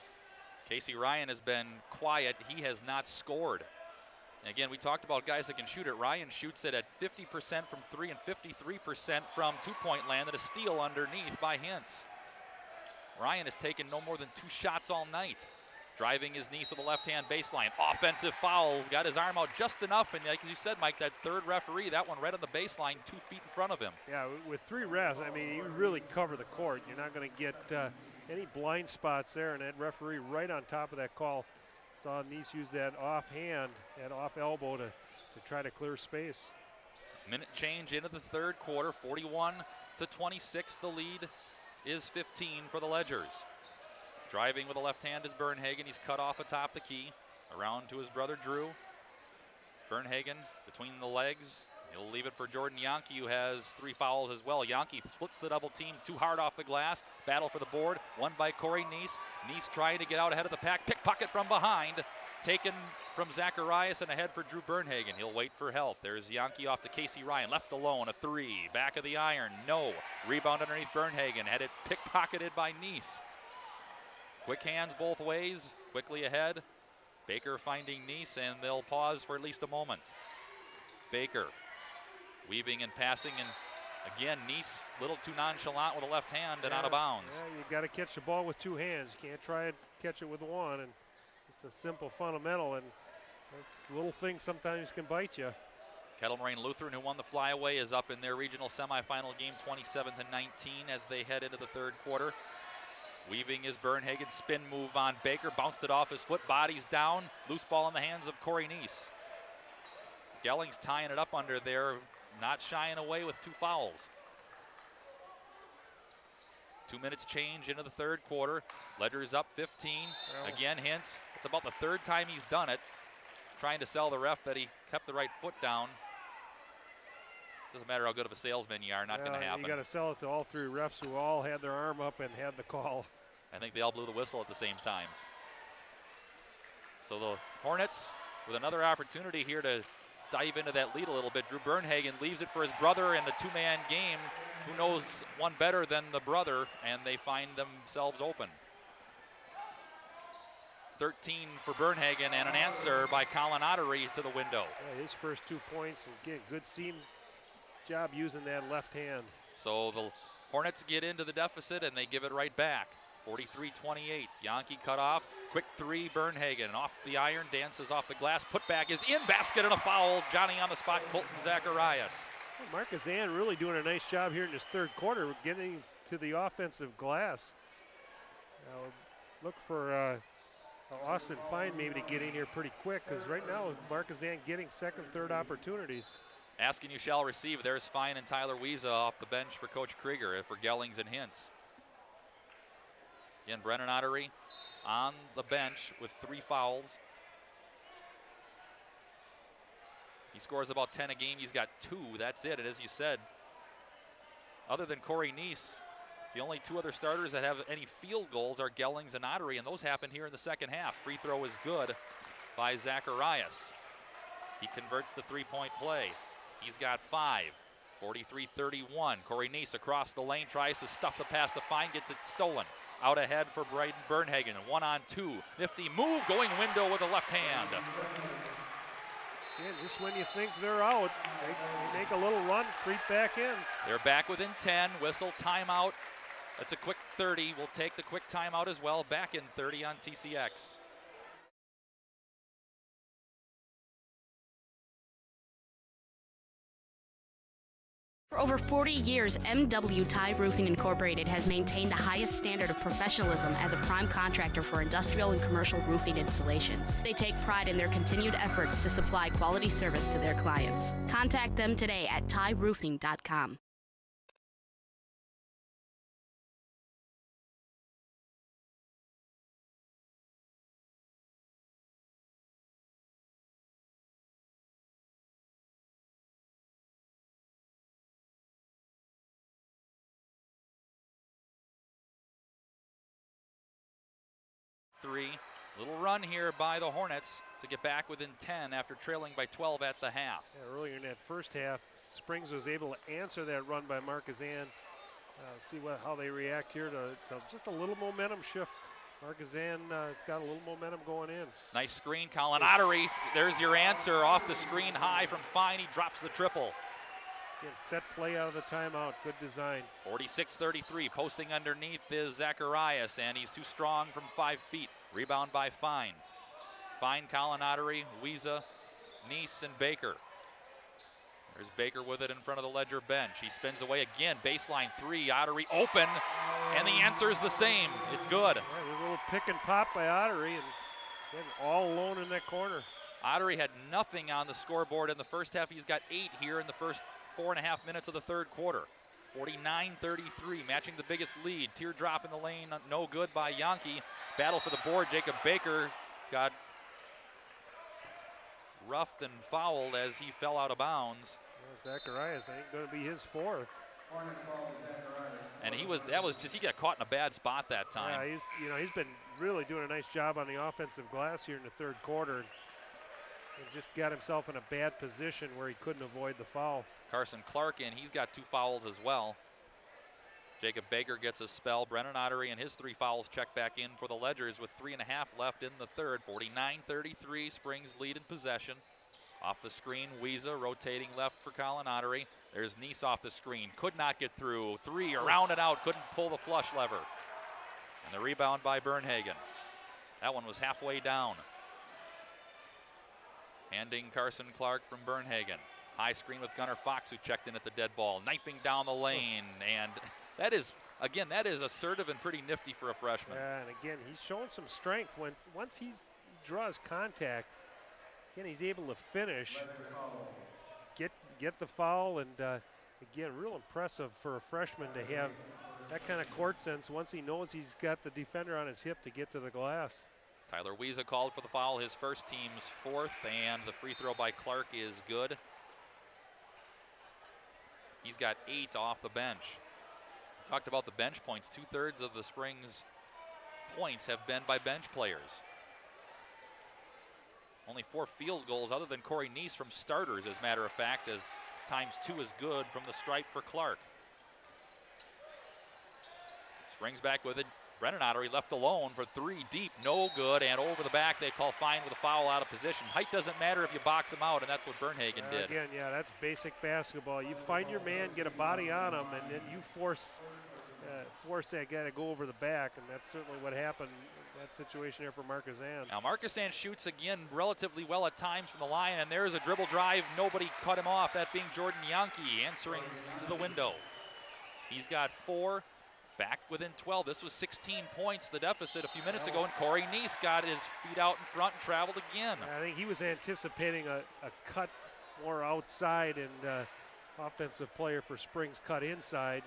Casey Ryan has been quiet. He has not scored. And again, we talked about guys that can shoot it. Ryan shoots it at 50% from 3 and 53% from two-point land, and a steal underneath by Hintz. Ryan has taken no more than 2 shots all night. Driving his Neese with a left-hand baseline. Offensive foul. Got his arm out just enough. And like you said, Mike, that third referee, that one right on the baseline, 2 feet in front of him. Yeah, with 3 refs, I mean, you really cover the court. You're not going to get any blind spots there. And that referee right on top of that call saw Neese use that offhand, that off elbow to try to clear space. Minute change into the third quarter, 41-26. The lead is 15 for the Ledgers. Driving with the left hand is Bernhagen. He's cut off atop the key. Around to his brother Drew. Bernhagen between the legs. He'll leave it for Jordan Yankee, who has 3 fouls as well. Yankee splits the double team, too hard off the glass. Battle for the board, won by Corey Neese. Neese trying to get out ahead of the pack. Pickpocket from behind. Taken from Zacharias and ahead for Drew Bernhagen. He'll wait for help. There's Yankee off to Casey Ryan. Left alone, a 3. Back of the iron, no. Rebound underneath Bernhagen. Had it pickpocketed by Neese. Quick hands both ways, quickly ahead. Baker finding Neese, and they'll pause for at least a moment. Baker weaving and passing, and again, Neese a little too nonchalant with a left hand and out of bounds. Yeah, you got to catch the ball with 2 hands. You can't try to catch it with 1, and it's a simple fundamental, and this little thing sometimes can bite you. Kettle Moraine Lutheran, who won the flyaway, is up in their regional semifinal game, 27-19 as they head into the third quarter. Weaving is Bernhagen, spin move on Baker, bounced it off his foot, bodies down, loose ball in the hands of Corey Neese. Gellings tying it up under there, not shying away with 2 fouls. 2 minutes change into the third quarter. Ledger's up 15. Again, Hintz, it's about the 3rd time he's done it. Trying to sell the ref that he kept the right foot down. Doesn't matter how good of a salesman you are, not going to happen. You got to sell it to all 3 refs who all had their arm up and had the call. I think they all blew the whistle at the same time. So the Hornets with another opportunity here to dive into that lead a little bit. Drew Bernhagen leaves it for his brother in the two-man game. Who knows one better than the brother, and they find themselves open. 13 for Bernhagen and an answer by Colin Ottery to the window. Yeah, his first 2 points, and again, good seam job using that left hand. So the Hornets get into the deficit and they give it right back. 43-28. Yankee cut off. Quick three, Bernhagen off the iron, dances off the glass. Putback is in, basket and a foul. Johnny on the spot, Colton Zacharias. Well, Markesan really doing a nice job here in this third quarter, getting to the offensive glass. Look for Austin Fine maybe to get in here pretty quick, because right now Markesan getting second, third opportunities. Asking you shall receive. There's Fine and Tyler Wiesa off the bench for Coach Krieger for Gellings and Hintz. Again, Brennan Ottery on the bench with 3 fouls. He scores about 10 a game. He's got 2. That's it. And as you said, other than Corey Neese, the only 2 other starters that have any field goals are Gellings and Ottery, and those happened here in the second half. Free throw is good by Zacharias. He converts the 3-point play. He's got 5. 43-31. Corey Neese across the lane, tries to stuff the pass to Fine, gets it stolen. Out ahead for Bryden Bernhagen. 1-on-2. Nifty move, going window with a left hand. Yeah, just when you think they're out, they make a little run, creep back in. They're back within 10. Whistle, timeout. That's a quick 30. We'll take the quick timeout as well. Back in 30 on TCX. For over 40 years, MW Tie Roofing Incorporated has maintained the highest standard of professionalism as a prime contractor for industrial and commercial roofing installations. They take pride in their continued efforts to supply quality service to their clients. Contact them today at tieroofing.com. Little run here by the Hornets to get back within 10 after trailing by 12 at the half. Yeah, earlier in that first half, Springs was able to answer that run by Markesan. See how they react here to just a little momentum shift. Markesan it's got a little momentum going in. Nice screen, Colin Ottery. There's your answer off the screen high from Fine. He drops the triple. Again, set play out of the timeout. Good design. 46-33. Posting underneath is Zacharias, and he's too strong from 5 feet. Rebound by Fine. Fine, Colin Ottery, Wiesa, Neese, and Baker. There's Baker with it in front of the Ledger bench. He spins away again. Baseline 3. Ottery open, and the answer is the same. It's good. Yeah, there's a little pick and pop by Ottery, and all alone in that corner. Ottery had nothing on the scoreboard in the first half. He's got 8 here in the first 4.5 minutes of the third quarter. 49-33, matching the biggest lead. Teardrop in the lane, no good by Yankee. Battle for the board. Jacob Baker got roughed and fouled as he fell out of bounds. Well, Zacharias ain't going to be his 4th. And he got caught in a bad spot that time. Yeah, he's been really doing a nice job on the offensive glass here in the third quarter. And just got himself in a bad position where he couldn't avoid the foul. Carson Clark in, he's got 2 fouls as well. Jacob Baker gets a spell. Brennan Ottery and his 3 fouls check back in for the Ledgers with 3.5 left in the third. 49-33, Springs lead in possession. Off the screen, Wiesa rotating left for Colin Ottery. There's Neese off the screen, could not get through. 3 around and out, couldn't pull the flush lever. And the rebound by Bernhagen. That one was halfway down. Handing Carson Clark from Bernhagen. High screen with Gunnar Fox, who checked in at the dead ball. Knifing down the lane, and that is assertive and pretty nifty for a freshman. Yeah, and again, he's showing some strength. Once he draws contact, again, he's able to finish, get the foul, and again, real impressive for a freshman to have that kind of court sense once he knows he's got the defender on his hip to get to the glass. Tyler Wiesa called for the foul, his first team's 4th, and the free throw by Clark is good. He's got 8 off the bench. We talked about the bench points. 2/3 of the Springs points have been by bench players. Only 4 field goals other than Corey Neese from starters, as a matter of fact, as ×2 is good from the stripe for Clark. Springs back with it. Brennan Ottery left alone for 3 deep, no good, and over the back they call fine with a foul out of position. Height doesn't matter if you box him out, and that's what Bernhagen did. Again, yeah, that's basic basketball. You find your man, get a body on him, and then you force that guy to go over the back, and that's certainly what happened in that situation there for Markesan. Now Markesan shoots again relatively well at times from the line, and there's a dribble drive. Nobody cut him off, that being Jordan Yankee answering to the window. He's got 4. Back within 12. This was 16 points, the deficit a few minutes ago, and Corey Neese got his feet out in front and traveled again. I think he was anticipating a cut more outside, and offensive player for Springs cut inside.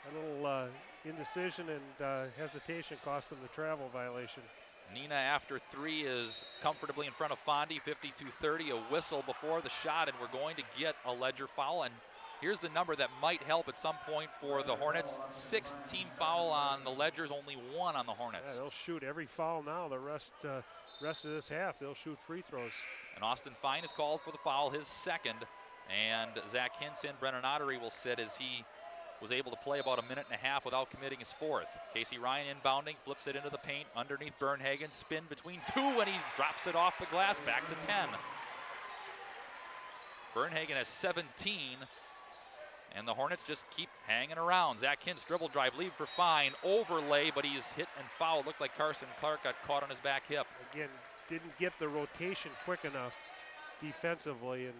A little indecision and hesitation cost him the travel violation. Nina after 3 is comfortably in front of Fondy, 52-30, a whistle before the shot, and we're going to get a Ledger foul. And here's the number that might help at some point for the Hornets. 6th team foul on the Ledgers, only 1 on the Hornets. Yeah, they'll shoot every foul now. The rest of this half, they'll shoot free throws. And Austin Fine is called for the foul, his 2nd. And Zach Hinson, Brennan Ottery will sit as he was able to play about a minute and a half without committing his 4th. Casey Ryan inbounding, flips it into the paint underneath Bernhagen, spin between 2, and he drops it off the glass, back to 10. Bernhagen has 17. And the Hornets just keep hanging around. Zach Hintz dribble drive, lead for Fine, overlay, but he's hit and fouled. Looked like Carson Clark got caught on his back hip. Again, didn't get the rotation quick enough defensively, and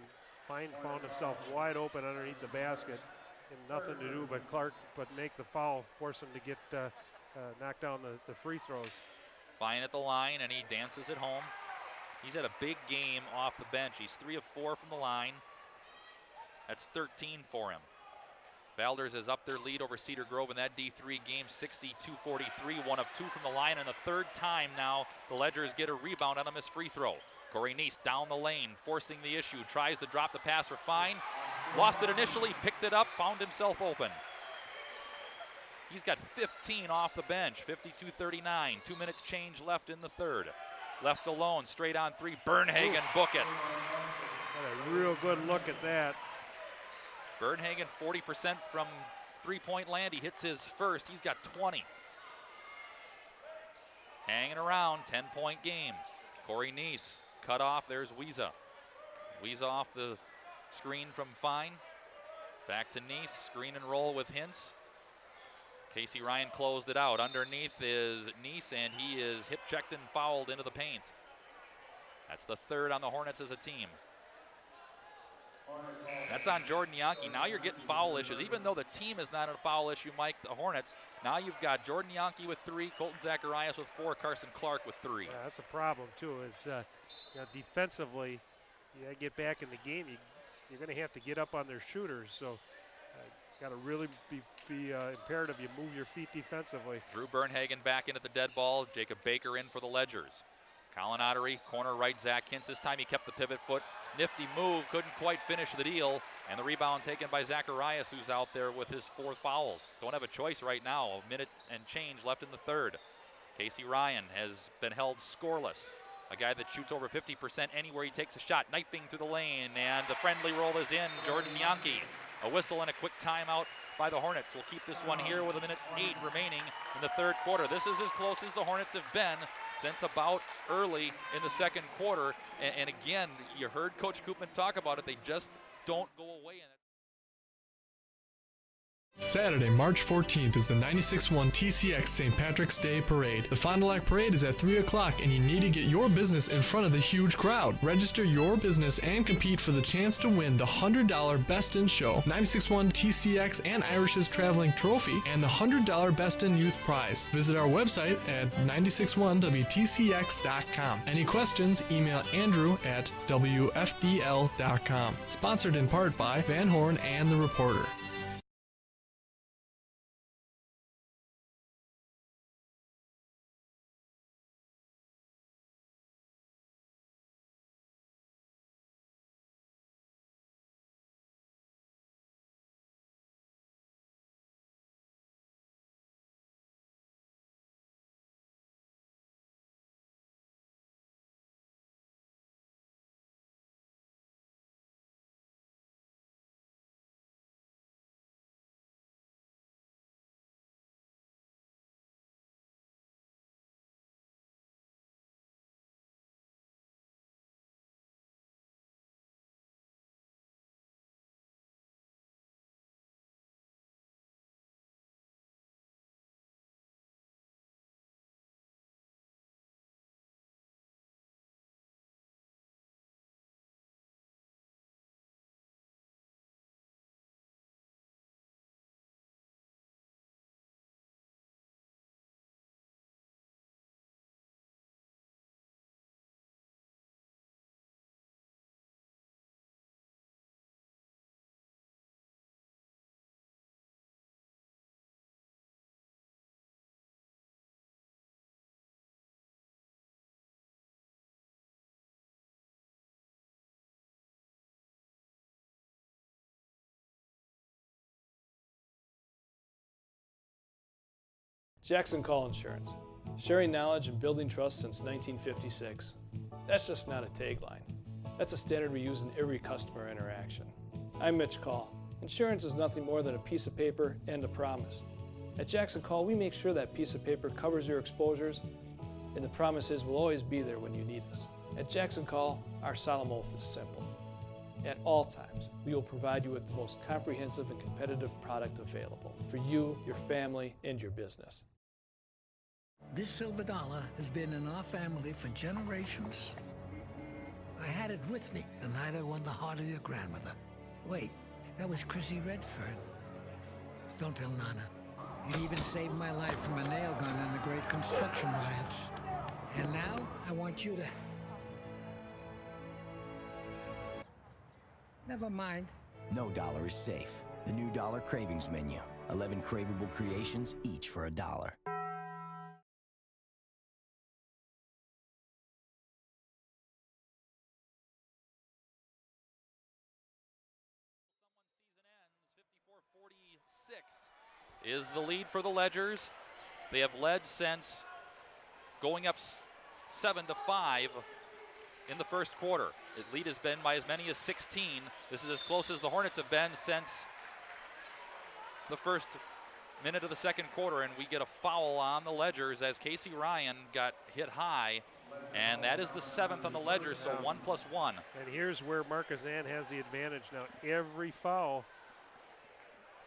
Fine found himself wide open underneath the basket, and nothing to do but make the foul, force him to get knock down the free throws. Fine at the line, and he dances it home. He's had a big game off the bench. He's 3 of 4 from the line. That's 13 for him. Valders has upped their lead over Cedar Grove in that D3 game, 62-43, 1 of 2 from the line, and the 3rd time now the Ledgers get a rebound on a missed free throw. Corey Neese down the lane, forcing the issue, tries to drop the pass for Fine, lost it initially, picked it up, found himself open. He's got 15 off the bench, 52-39, 2 minutes change left in the 3rd. Left alone, straight on 3, Bernhagen book it. Got a real good look at that. Bernhagen 40% from 3-point land. He hits his 1st. He's got 20. Hanging around, 10-point game. Corey Neese cut off. There's Wiesa. Wiesa off the screen from Fine. Back to Neese. Screen and roll with Hintz. Casey Ryan closed it out. Underneath is Neese, and he is hip checked and fouled into the paint. That's the 3rd on the Hornets as a team. That's on Jordan Yankee. Now you're getting foul issues. Even though the team is not a foul issue, Mike, the Hornets, now you've got Jordan Yankee with 3, Colton Zacharias with 4, Carson Clark with 3. Yeah, that's a problem, too, is defensively, you got to get back in the game. You're going to have to get up on their shooters, so got to really be imperative you move your feet defensively. Drew Bernhagen back in at the dead ball. Jacob Baker in for the Ledgers. Colin Ottery, corner right, Zach Hintz. This time he kept the pivot foot. Nifty move, couldn't quite finish the deal. And the rebound taken by Zacharias, who's out there with his 4 fouls. Don't have a choice right now. A minute and change left in the 3rd. Casey Ryan has been held scoreless. A guy that shoots over 50% anywhere he takes a shot. Knifing through the lane, and the friendly roll is in. Jordan Yankee. A whistle and a quick timeout by the Hornets. We'll keep this one here with a minute 8 remaining in the 3rd quarter. This is as close as the Hornets have been since about early in the 2nd quarter. And again, you heard Coach Koopman talk about it. They just don't go away. Saturday, March 14th is the 96-1 TCX St. Patrick's Day Parade. The Fond du Lac Parade is at 3 o'clock, and you need to get your business in front of the huge crowd. Register your business and compete for the chance to win the $100 Best in Show, 96-1 TCX and Irish's Traveling Trophy, and the $100 Best in Youth Prize. Visit our website at 961WTCX.com. Any questions, email Andrew at WFDL.com. Sponsored in part by Van Horn and The Reporter. Jackson Call Insurance, sharing knowledge and building trust since 1956. That's just not a tagline. That's a standard we use in every customer interaction. I'm Mitch Call. Insurance is nothing more than a piece of paper and a promise. At Jackson Call, we make sure that piece of paper covers your exposures, and the promise is we'll always be there when you need us. At Jackson Call, our solemn oath is simple. At all times, we will provide you with the most comprehensive and competitive product available for you, your family, and your business. This silver dollar has been in our family for generations. I had it with me the night I won the heart of your grandmother. Wait, that was Chrissy Redfern. Don't tell Nana. It even saved my life from a nail gun in the Great Construction Riots. And now, I want you to... Never mind. No dollar is safe. The new Dollar Cravings Menu. 11 craveable creations, each for $1. Is the lead for the Ledgers. They have led since going up 7-5 in the first quarter. The lead has been by as many as 16. This is as close as the Hornets have been since the first minute of the second quarter, and we get a foul on the Ledgers as Casey Ryan got hit high, and that is the 7th on the Ledgers, so 1+1. And here's where Markesan has the advantage now. Every foul,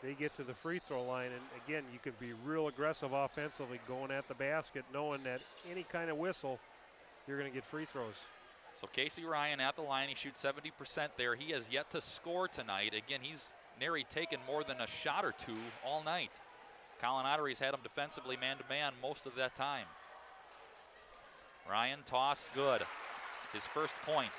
they get to the free throw line, and again, you can be real aggressive offensively going at the basket, knowing that any kind of whistle, you're going to get free throws. So Casey Ryan at the line, he shoots 70% there. He has yet to score tonight. Again, he's nary taken more than a shot or two all night. Colin Ottery's had him defensively man-to-man most of that time. Ryan toss, good. His first points.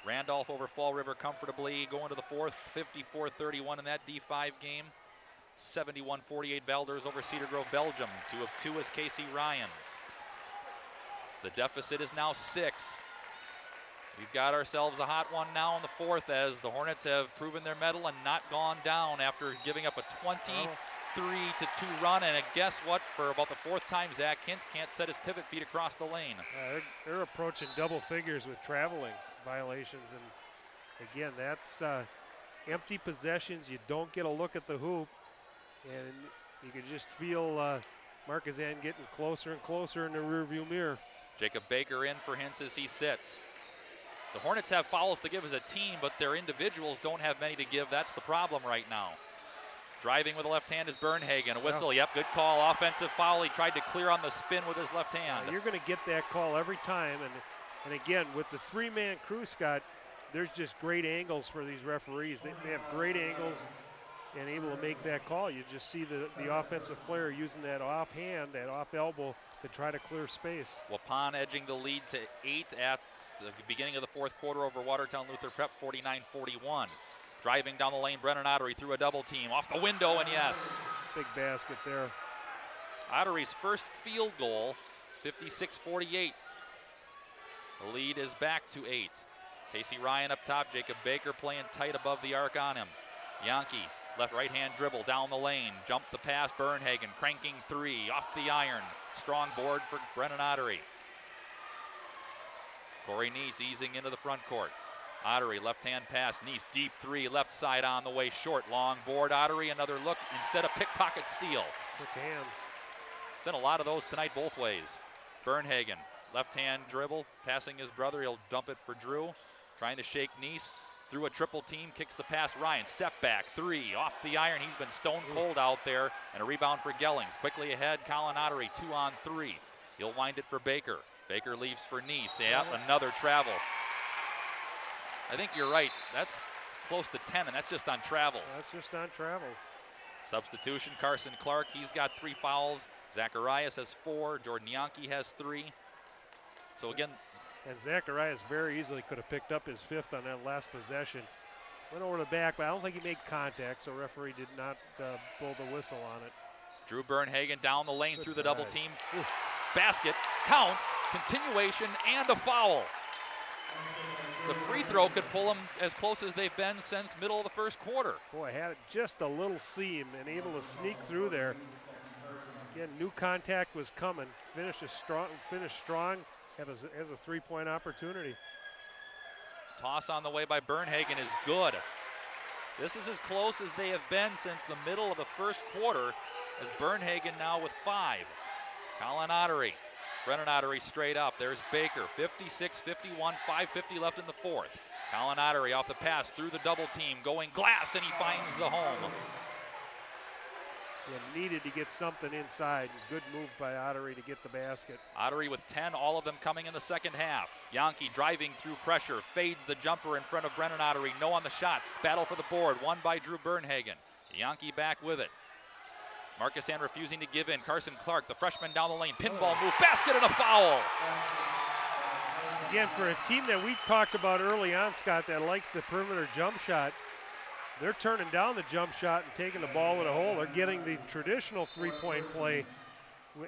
Randolph over Fall River comfortably going to the fourth, 54-31 in that D5 game. 71-48 Valders over Cedar Grove, Belgium. 2 of 2 is Casey Ryan. The deficit is now 6. We've got ourselves a hot one now in the fourth as the Hornets have proven their mettle and not gone down after giving up a 23-2 run. And guess what? For about the fourth time, Zach Hintz can't set his pivot feet across the lane. They're approaching double figures with traveling violations. And again, that's empty possessions. You don't get a look at the hoop. And you can just feel Markesan getting closer and closer in the rearview mirror. Jacob Baker in for Hintz as he sits. The Hornets have fouls to give as a team, but their individuals don't have many to give. That's the problem right now. Driving with the left hand is Bernhagen. A whistle, yep, good call. Offensive foul. He tried to clear on the spin with his left hand. You're going to get that call every time. And again, with the 3-man crew, Scott, there's just great angles for these referees. They have great angles and able to make that call. You just see the offensive player using that off hand, that off elbow to try to clear space. Waupun edging the lead to 8 at the beginning of the fourth quarter over Watertown Luther Prep, 49-41. Driving down the lane, Brennan Ottery through a double team, off the window, and yes. Big basket there. Ottery's first field goal, 56-48. The lead is back to 8. Casey Ryan up top, Jacob Baker playing tight above the arc on him. Yankee, left right hand dribble down the lane, jump the pass, Bernhagen cranking 3, off the iron. Strong board for Brennan Ottery. Corey Neese easing into the front court. Ottery, left-hand pass. Neese, deep 3, left side on the way short. Long board, Ottery, another look instead of pickpocket steal. Quick hands. Been a lot of those tonight both ways. Bernhagen, left-hand dribble, passing his brother. He'll dump it for Drew. Trying to shake Neese. Through a triple team, kicks the pass. Ryan, step back, 3, off the iron. He's been stone cold out there. And a rebound for Gellings. Quickly ahead, Colin Ottery, 2 on 3. He'll wind it for Baker. Baker leaves for Neese. Yeah, another travel. I think you're right. That's close to 10, and that's just on travels. That's just on travels. Substitution, Carson Clark. He's got 3 fouls. Zacharias has 4. Jordan Yankee has 3. So again. And Zacharias very easily could have picked up his 5th on that last possession. Went over the back, but I don't think he made contact, so referee did not blow the whistle on it. Drew Bernhagen down the lane through the double team. Basket, counts, continuation, and a foul. The free throw could pull them as close as they've been since middle of the first quarter. Boy, had it just a little seam and able to sneak through there. Again, new contact was coming. Finish strong, has a three-point opportunity. Toss on the way by Bernhagen is good. This is as close as they have been since the middle of the first quarter, as Bernhagen now with 5. Colin Ottery. Brennan Ottery straight up. There's Baker. 56-51, 5:50 left in the fourth. Colin Ottery off the pass through the double team, going glass, and he finds the home. Yeah, needed to get something inside. Good move by Ottery to get the basket. Ottery with 10, all of them coming in the second half. Yankee driving through pressure, fades the jumper in front of Brennan Ottery. No on the shot. Battle for the board, won by Drew Bernhagen. Yankee back with it. Markesan refusing to give in. Carson Clark, the freshman down the lane. Pinball move, basket and a foul. Again, for a team that we talked about early on, Scott, that likes the perimeter jump shot, they're turning down the jump shot and taking the ball to the hole. They're getting the traditional three-point play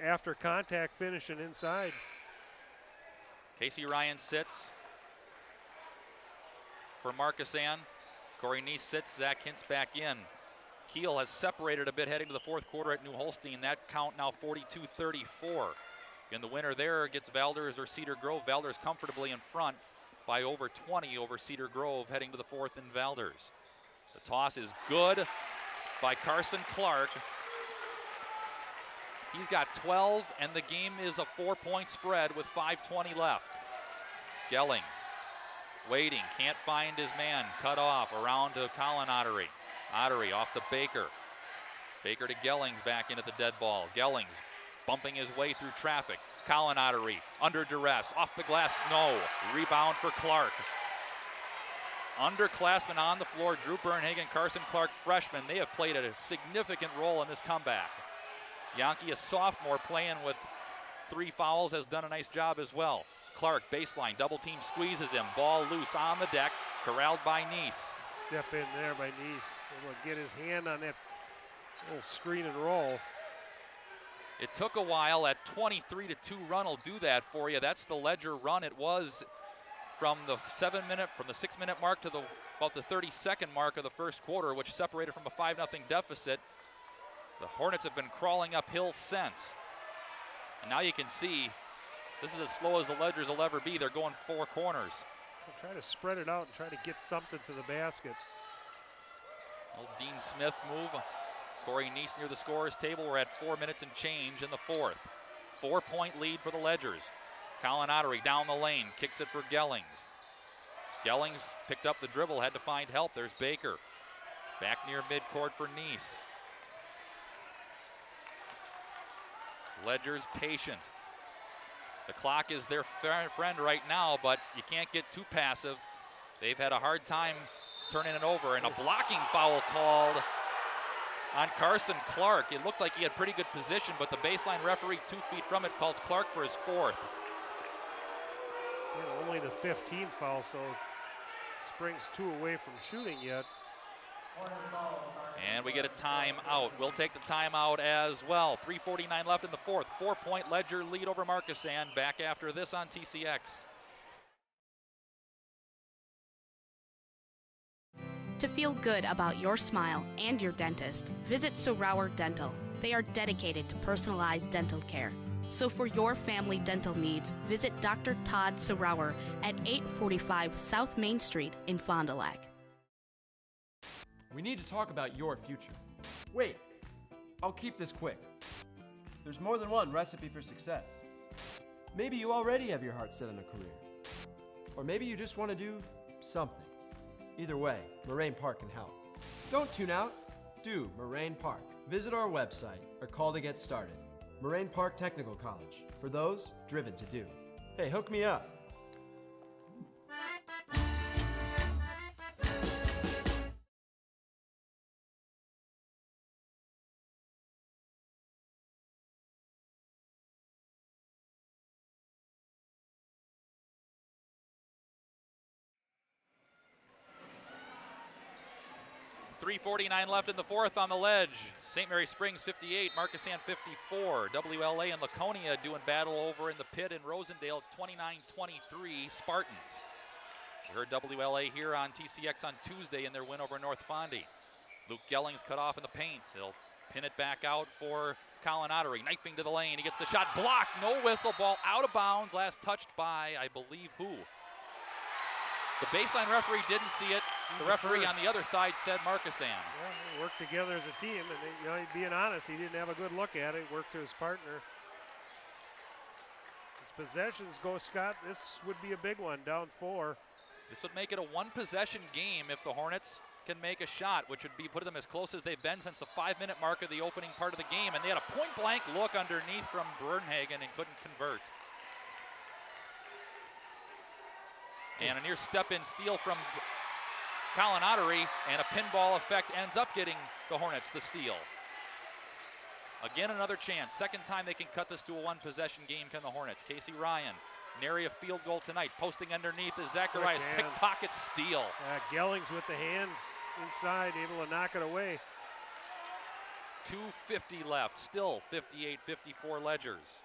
after contact, finishing inside. Casey Ryan sits for Markesan. Corey Neese sits, Zach Hintz back in. Kiel has separated a bit heading to the fourth quarter at New Holstein. That count now 42-34. And the winner there gets Valders or Cedar Grove. Valders comfortably in front by over 20 over Cedar Grove heading to the fourth in Valders. The toss is good by Carson Clark. He's got 12, and the game is a 4-point spread with 5:20 left. Gellings waiting, can't find his man. Cut off around to Colin Ottery. Ottery off to Baker. Baker to Gellings back in at the dead ball. Gellings bumping his way through traffic. Colin Ottery under duress. Off the glass, no. Rebound for Clark. Underclassmen on the floor. Drew Bernhagen, Carson Clark, freshman. They have played a significant role in this comeback. Yankee, a sophomore, playing with 3 fouls, has done a nice job as well. Clark, baseline, double team squeezes him. Ball loose on the deck, corralled by Neese. Step in there by Neese. Able to get his hand on that little screen and roll. It took a while. That 23-2 run will do that for you. That's the Ledger run. It was from the 6-minute mark to about the 32nd mark of the first quarter, which separated from a 5-0 deficit. The Hornets have been crawling uphill since. And now you can see this is as slow as the Ledgers will ever be. They're going 4 corners. Try to spread it out and try to get something to the basket. Old Dean Smith move. Corey Neese near the scorer's table. We're at 4 minutes and change in the fourth. 4-point lead for the Ledgers. Colin Ottery down the lane, kicks it for Gellings. Gellings picked up the dribble, had to find help. There's Baker. Back near midcourt for Neese. Ledgers patient. The clock is their friend right now, but you can't get too passive. They've had a hard time turning it over, and a blocking foul called on Carson Clark. It looked like he had pretty good position, but the baseline referee 2 feet from it calls Clark for his 4th. Yeah, only the 15th foul, so Springs 2 away from shooting yet. And we get a timeout. We'll take the timeout as well. 3:49 left in the fourth. 4-point Ledger lead over Markesan. Back after this on TCX. To feel good about your smile and your dentist, visit Sorauer Dental. They are dedicated to personalized dental care. So for your family dental needs, visit Dr. Todd Sorauer at 845 South Main Street in Fond du Lac. We need to talk about your future. Wait, I'll keep this quick. There's more than one recipe for success. Maybe you already have your heart set on a career. Or maybe you just want to do something. Either way, Moraine Park can help. Don't tune out. Do Moraine Park. Visit our website or call to get started. Moraine Park Technical College, for those driven to do. Hey, hook me up. .349 left in the fourth on the Ledge. St. Mary Springs 58, Markesan 54. WLA and Laconia doing battle over in the pit in Rosendale. It's 29-23 Spartans. You heard WLA here on TCX on Tuesday in their win over North Fondy. Luke Gellings cut off in the paint. He'll pin it back out for Colin Ottery, knifing to the lane. He gets the shot blocked, no whistle, ball out of bounds. Last touched by, I believe, who? The baseline referee didn't see it. The referee on the other side said Markesan. Yeah, they worked together as a team, and being honest, he didn't have a good look at it. Worked to his partner. His possessions go, Scott. This would be a big one, down 4. This would make it a one-possession game if the Hornets can make a shot, which would be put them as close as they've been since the 5-minute mark of the opening part of the game. And they had a point-blank look underneath from Bernhagen and couldn't convert. And a near step-in steal from Colin Ottery, and a pinball effect ends up getting the Hornets the steal. Again, another chance. Second time they can cut this to a one-possession game, can the Hornets. Casey Ryan, nary a field goal tonight. Posting underneath is Zacharias. Pickpocket steal. Gellings with the hands inside, able to knock it away. 2:50 left. Still 58-54 Ledgers.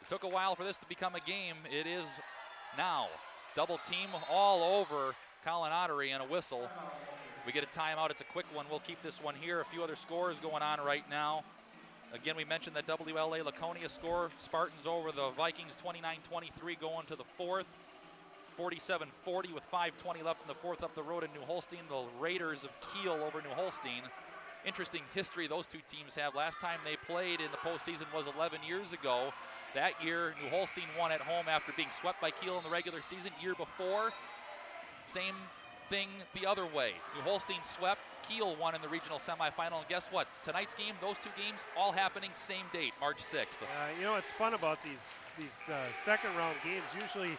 It took a while for this to become a game. It is now. Double team all over Colin Ottery and a whistle. We get a timeout. It's a quick one. We'll keep this one here. A few other scores going on right now. Again, we mentioned that WLA Laconia score. Spartans over the Vikings 29-23 going to the fourth. 47-40 with 5:20 left in the fourth up the road in New Holstein. The Raiders of Kiel over New Holstein. Interesting history those two teams have. Last time they played in the postseason was 11 years ago. That year, New Holstein won at home after being swept by Kiel in the regular season. Year before, same thing the other way. New Holstein swept, Kiel won in the regional semifinal, and guess what? Tonight's game, those two games, all happening same date, March 6th. It's fun about these second round games. Usually,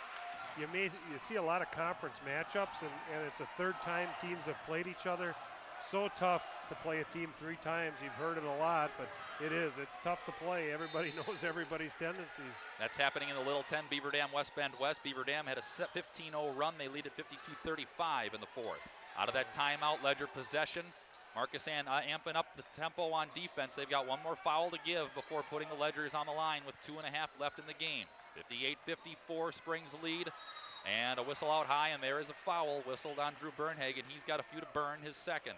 you see a lot of conference matchups, and it's the third time teams have played each other. So tough to play a team 3 times. You've heard it a lot, but it's tough to play. Everybody knows everybody's tendencies. That's happening in the Little 10, Beaver Dam, West Bend West. Beaver Dam had a 15-0 run. They lead at 52-35 in the fourth. Out of that timeout, Ledger possession. Markesan amping up the tempo on defense. They've got one more foul to give before putting the Ledgers on the line with 2.5 left in the game. 58-54, Springs lead. And a whistle out high, and there is a foul whistled on Drew Bernhagen. He's got a few to burn, his second.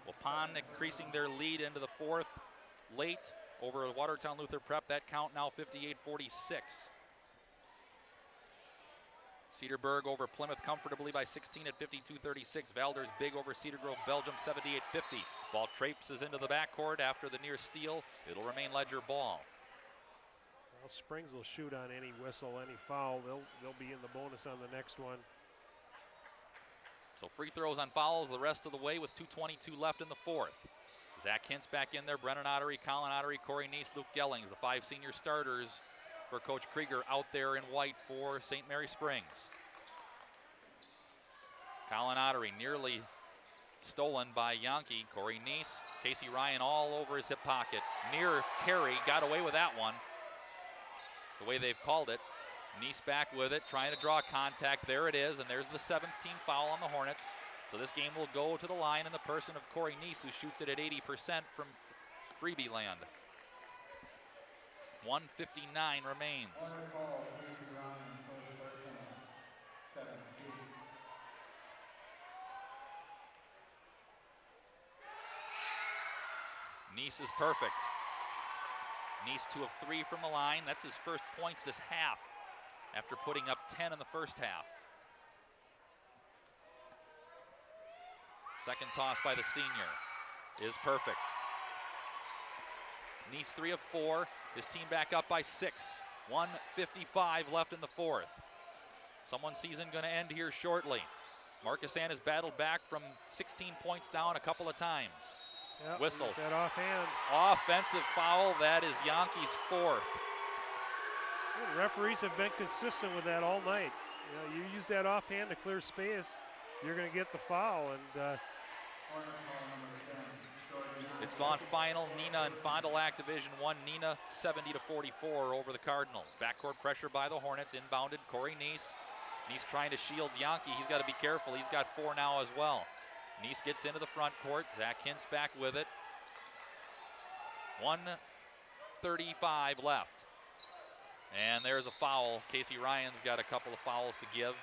Waupun increasing their lead into the fourth late over Watertown Luther Prep. That count now 58-46. Cedarburg over Plymouth comfortably by 16 at 52-36. Valders big over Cedar Grove, Belgium 78-50. Ball traipses into the backcourt after the near steal. It'll remain Ledger ball. Well, Springs will shoot on any whistle, any foul. They'll be in the bonus on the next one. So free throws on fouls the rest of the way with 2:22 left in the fourth. Zach Hintz back in there, Brennan Ottery, Colin Ottery, Corey Neese, Luke Gellings, the 5 senior starters for Coach Krieger out there in white for St. Mary Springs. Colin Ottery nearly stolen by Yankee. Corey Neese, Casey Ryan all over his hip pocket. Near carry, got away with that one. The way they've called it. Neese back with it, trying to draw contact. There it is, and there's the 7th team foul on the Hornets. So this game will go to the line in the person of Corey Neese, who shoots it at 80% from freebie land. 1:59 remains. Neese is perfect. Neese 2 of 3 from the line. That's his first points this half after putting up 10 in the first half. Second toss by the senior is perfect. Neese 3 of 4. His team back up by 6. 1:55 left in the fourth. Someone's season going to end here shortly. Markesan has battled back from 16 points down a couple of times. Yep, whistle. That offhand. Offensive foul. That is Yankees' 4th. The referees have been consistent with that all night. You use that offhand to clear space, you're going to get the foul. And it's gone final. Neenah and Fond du Lac Division 1. Neenah 70-44 over the Cardinals. Backcourt pressure by the Hornets. Inbounded Corey Neese. Neese trying to shield Yankee. He's got to be careful. He's got 4 now as well. Neese gets into the front court. Zach Hintz back with it. 1:35 left. And there's a foul. Casey Ryan's got a couple of fouls to give.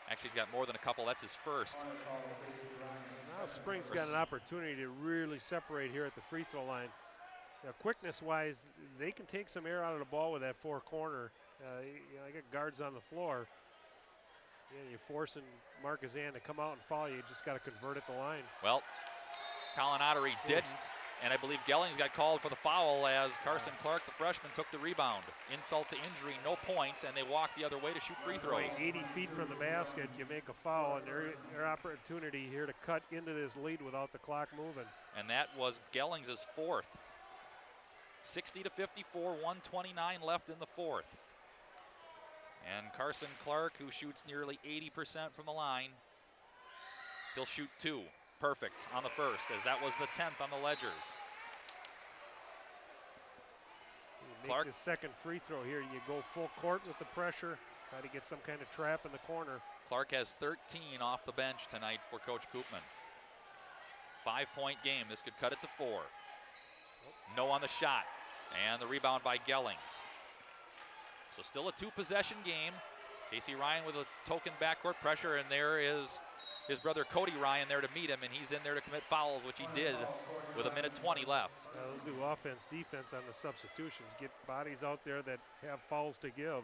Actually, he's got more than a couple. That's his first. Now Springs got an opportunity to really separate here at the free throw line. Quickness-wise, they can take some air out of the ball with that four corner. I got guards on the floor. Yeah, you're forcing Markesan to come out and foul you. You just got to convert at the line. Well, Colin Ottery didn't, and I believe Gellings got called for the foul as Carson Clark, the freshman, took the rebound. Insult to injury, no points, and they walk the other way to shoot free throws. 80 feet from the basket, you make a foul, and their opportunity here to cut into this lead without the clock moving. And that was Gellings' fourth. 60-54, 1:29 left in the fourth. And Carson Clark, who shoots nearly 80% from the line, he'll shoot two. Perfect on the first, as that was the 10th on the Ledgers. You make the second free throw here. You go full court with the pressure, try to get some kind of trap in the corner. Clark has 13 off the bench tonight for Coach Koopman. 5-point game. This could cut it to 4. No on the shot. And the rebound by Gellings. So still a 2-possession game. Casey Ryan with a token backcourt pressure, and there is his brother Cody Ryan there to meet him, and he's in there to commit fouls, which he did with 1:20 left. They'll do offense, defense on the substitutions. Get bodies out there that have fouls to give.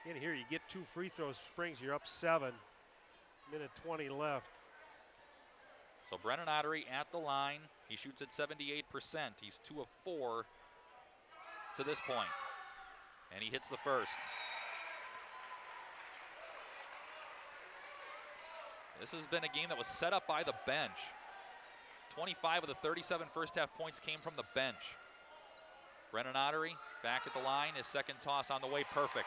In here, you get 2 free throws, Springs, you're up 7. 1:20 left. So Brennan Ottery at the line. He shoots at 78%. He's 2 of 4 to this point. And he hits the first. This has been a game that was set up by the bench. 25 of the 37 first half points came from the bench. Brennan Ottery back at the line. His second toss on the way, perfect.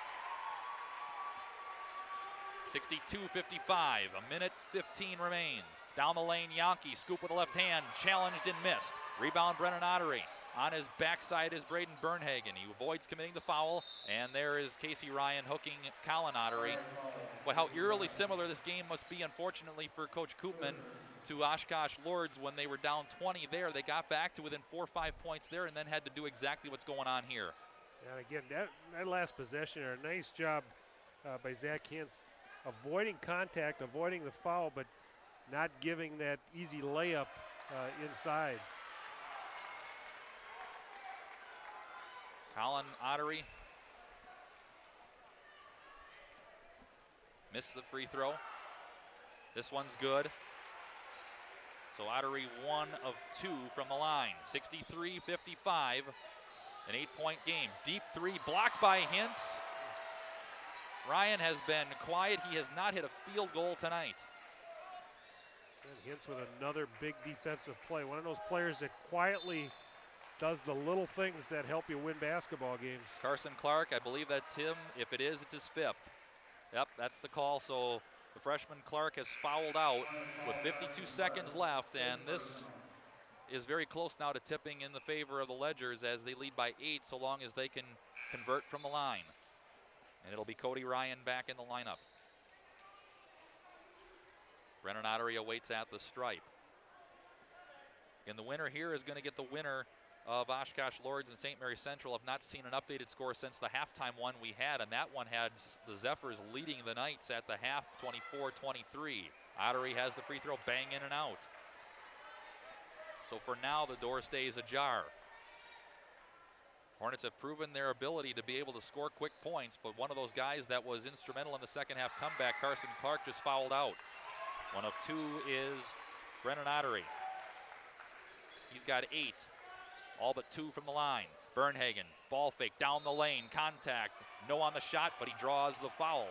62-55, 1:15 remains. Down the lane, Yankee, scoop with the left hand, challenged and missed. Rebound, Brennan Ottery. On his backside is Braden Bernhagen. He avoids committing the foul, and there is Casey Ryan hooking Colin Ottery. Well, how eerily similar this game must be, unfortunately, for Coach Koopman to Oshkosh Lords when they were down 20 there. They got back to within 4 or 5 points there and then had to do exactly what's going on here. And again, that last possession, a nice job by Zach Hintz, avoiding contact, avoiding the foul, but not giving that easy layup inside. Colin Ottery missed the free throw. This one's good. So Ottery 1 of 2 from the line. 63-55, an 8-point game. Deep three blocked by Hintz. Ryan has been quiet. He has not hit a field goal tonight. And Hintz with another big defensive play. One of those players that quietly does the little things that help you win basketball games. Carson Clark, I believe that's him. If it is, it's his 5th. Yep, that's the call. So the freshman Clark has fouled out with 52 seconds left, and this is very close now to tipping in the favor of the Ledgers as they lead by 8 so long as they can convert from the line. And it'll be Cody Ryan back in the lineup. Brennan Ottery awaits at the stripe. And the winner here is going to get the winner of Oshkosh Lords and St. Mary Central. I've not seen an updated score since the halftime one we had, and that one had the Zephyrs leading the Knights at the half, 24-23. Ottery has the free throw, bang in and out. So for now, the door stays ajar. Hornets have proven their ability to be able to score quick points, but one of those guys that was instrumental in the second half comeback, Carson Clark, just fouled out. 1 of 2 is Brennan Ottery. He's got 8. All but 2 from the line. Bernhagen, ball fake down the lane, contact. No on the shot, but he draws the foul.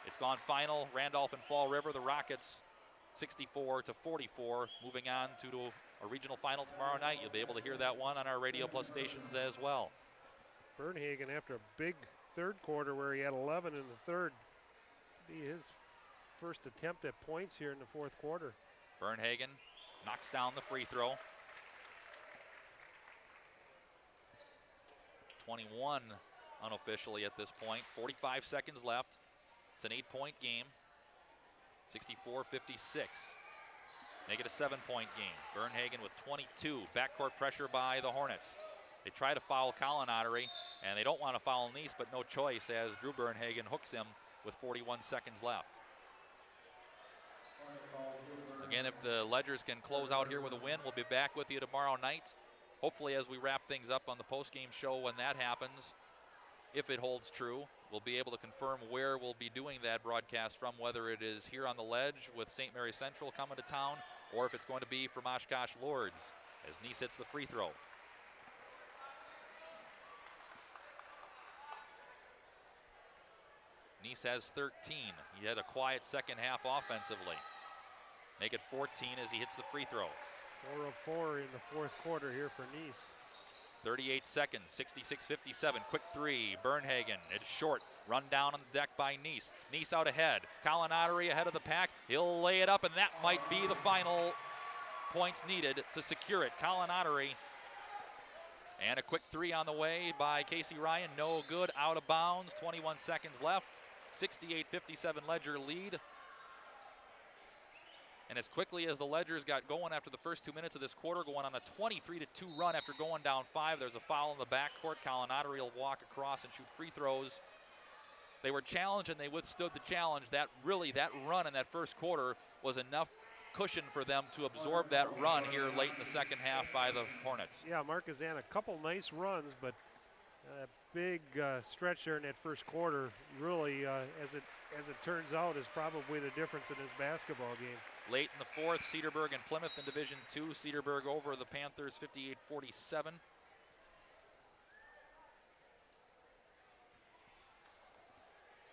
It's gone final. Randolph and Fall River, the Rockets, 64-44. Moving on to a regional final tomorrow night. You'll be able to hear that one on our Radio Plus stations as well. Bernhagen, after a big third quarter where he had 11 in the third, be his first attempt at points here in the fourth quarter. Bernhagen knocks down the free throw. 21 unofficially at this point. 45 seconds left. It's an 8-point game. 64-56. Make it a 7-point game. Bernhagen with 22. Backcourt pressure by the Hornets. They try to foul Colin Ottery, and they don't want to foul Nice, but no choice as Drew Bernhagen hooks him with 41 seconds left. Again, if the Ledgers can close out here with a win, we'll be back with you tomorrow night. Hopefully, as we wrap things up on the post-game show when that happens, if it holds true, we'll be able to confirm where we'll be doing that broadcast from, whether it is here on the Ledge with St. Mary Central coming to town, or if it's going to be from Oshkosh Lourdes as Nice hits the free throw. Nice has 13. He had a quiet second half offensively. Make it 14 as he hits the free throw. 4 of 4 in the fourth quarter here for Nice. 38 seconds, 66-57, quick three, Bernhagen, it's short, run down on the deck by Nice. Nice out ahead, Colin Ottery ahead of the pack, he'll lay it up and that might be the final points needed to secure it. Colin Ottery, and a quick three on the way by Casey Ryan, no good, out of bounds, 21 seconds left, 68-57 Ledger lead. And as quickly as the Ledgers got going after the first 2 minutes of this quarter, going on a 23-2 run after going down 5, there's a foul in the backcourt. Colin Ottery will walk across and shoot free throws. They were challenged and they withstood the challenge. That run in that first quarter was enough cushion for them to absorb that run here late in the second half by the Hornets. Yeah, Markesan, a couple nice runs, but a big stretch there in that first quarter really, as it turns out, is probably the difference in this basketball game. Late in the fourth, Cedarburg and Plymouth in Division II. Cedarburg over the Panthers, 58-47.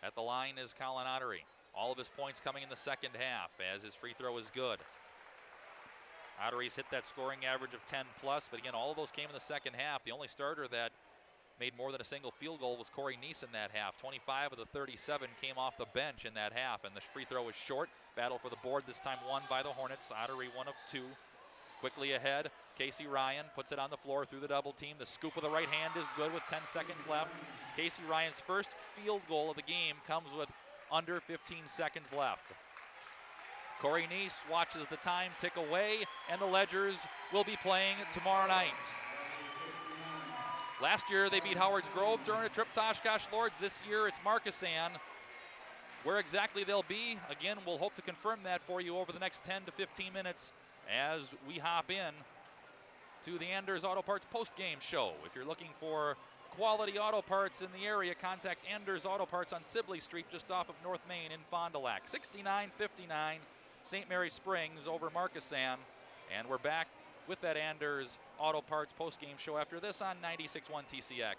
At the line is Colin Ottery. All of his points coming in the second half as his free throw is good. Ottery's hit that scoring average of 10 plus, but again, all of those came in the second half. The only starter that made more than a single field goal was Corey Neese in that half. 25 of the 37 came off the bench in that half, and the free throw was short. Battle for the board, this time won by the Hornets. Ottery 1 of 2. Quickly ahead, Casey Ryan puts it on the floor through the double team. The scoop with the right hand is good with 10 seconds left. Casey Ryan's first field goal of the game comes with under 15 seconds left. Corey Neese watches the time tick away, and the Ledgers will be playing tomorrow night. Last year they beat Howard's Grove during a trip to Oshkosh Lourdes. This year it's Markesan. Where exactly they'll be, again, we'll hope to confirm that for you over the next 10 to 15 minutes as we hop in to the Anders Auto Parts post-game show. If you're looking for quality auto parts in the area, contact Anders Auto Parts on Sibley Street just off of North Main in Fond du Lac. 69-59 St. Mary Springs over Markesan. And we're back with that Anders Auto Parts post-game show after this on 96.1 TCX.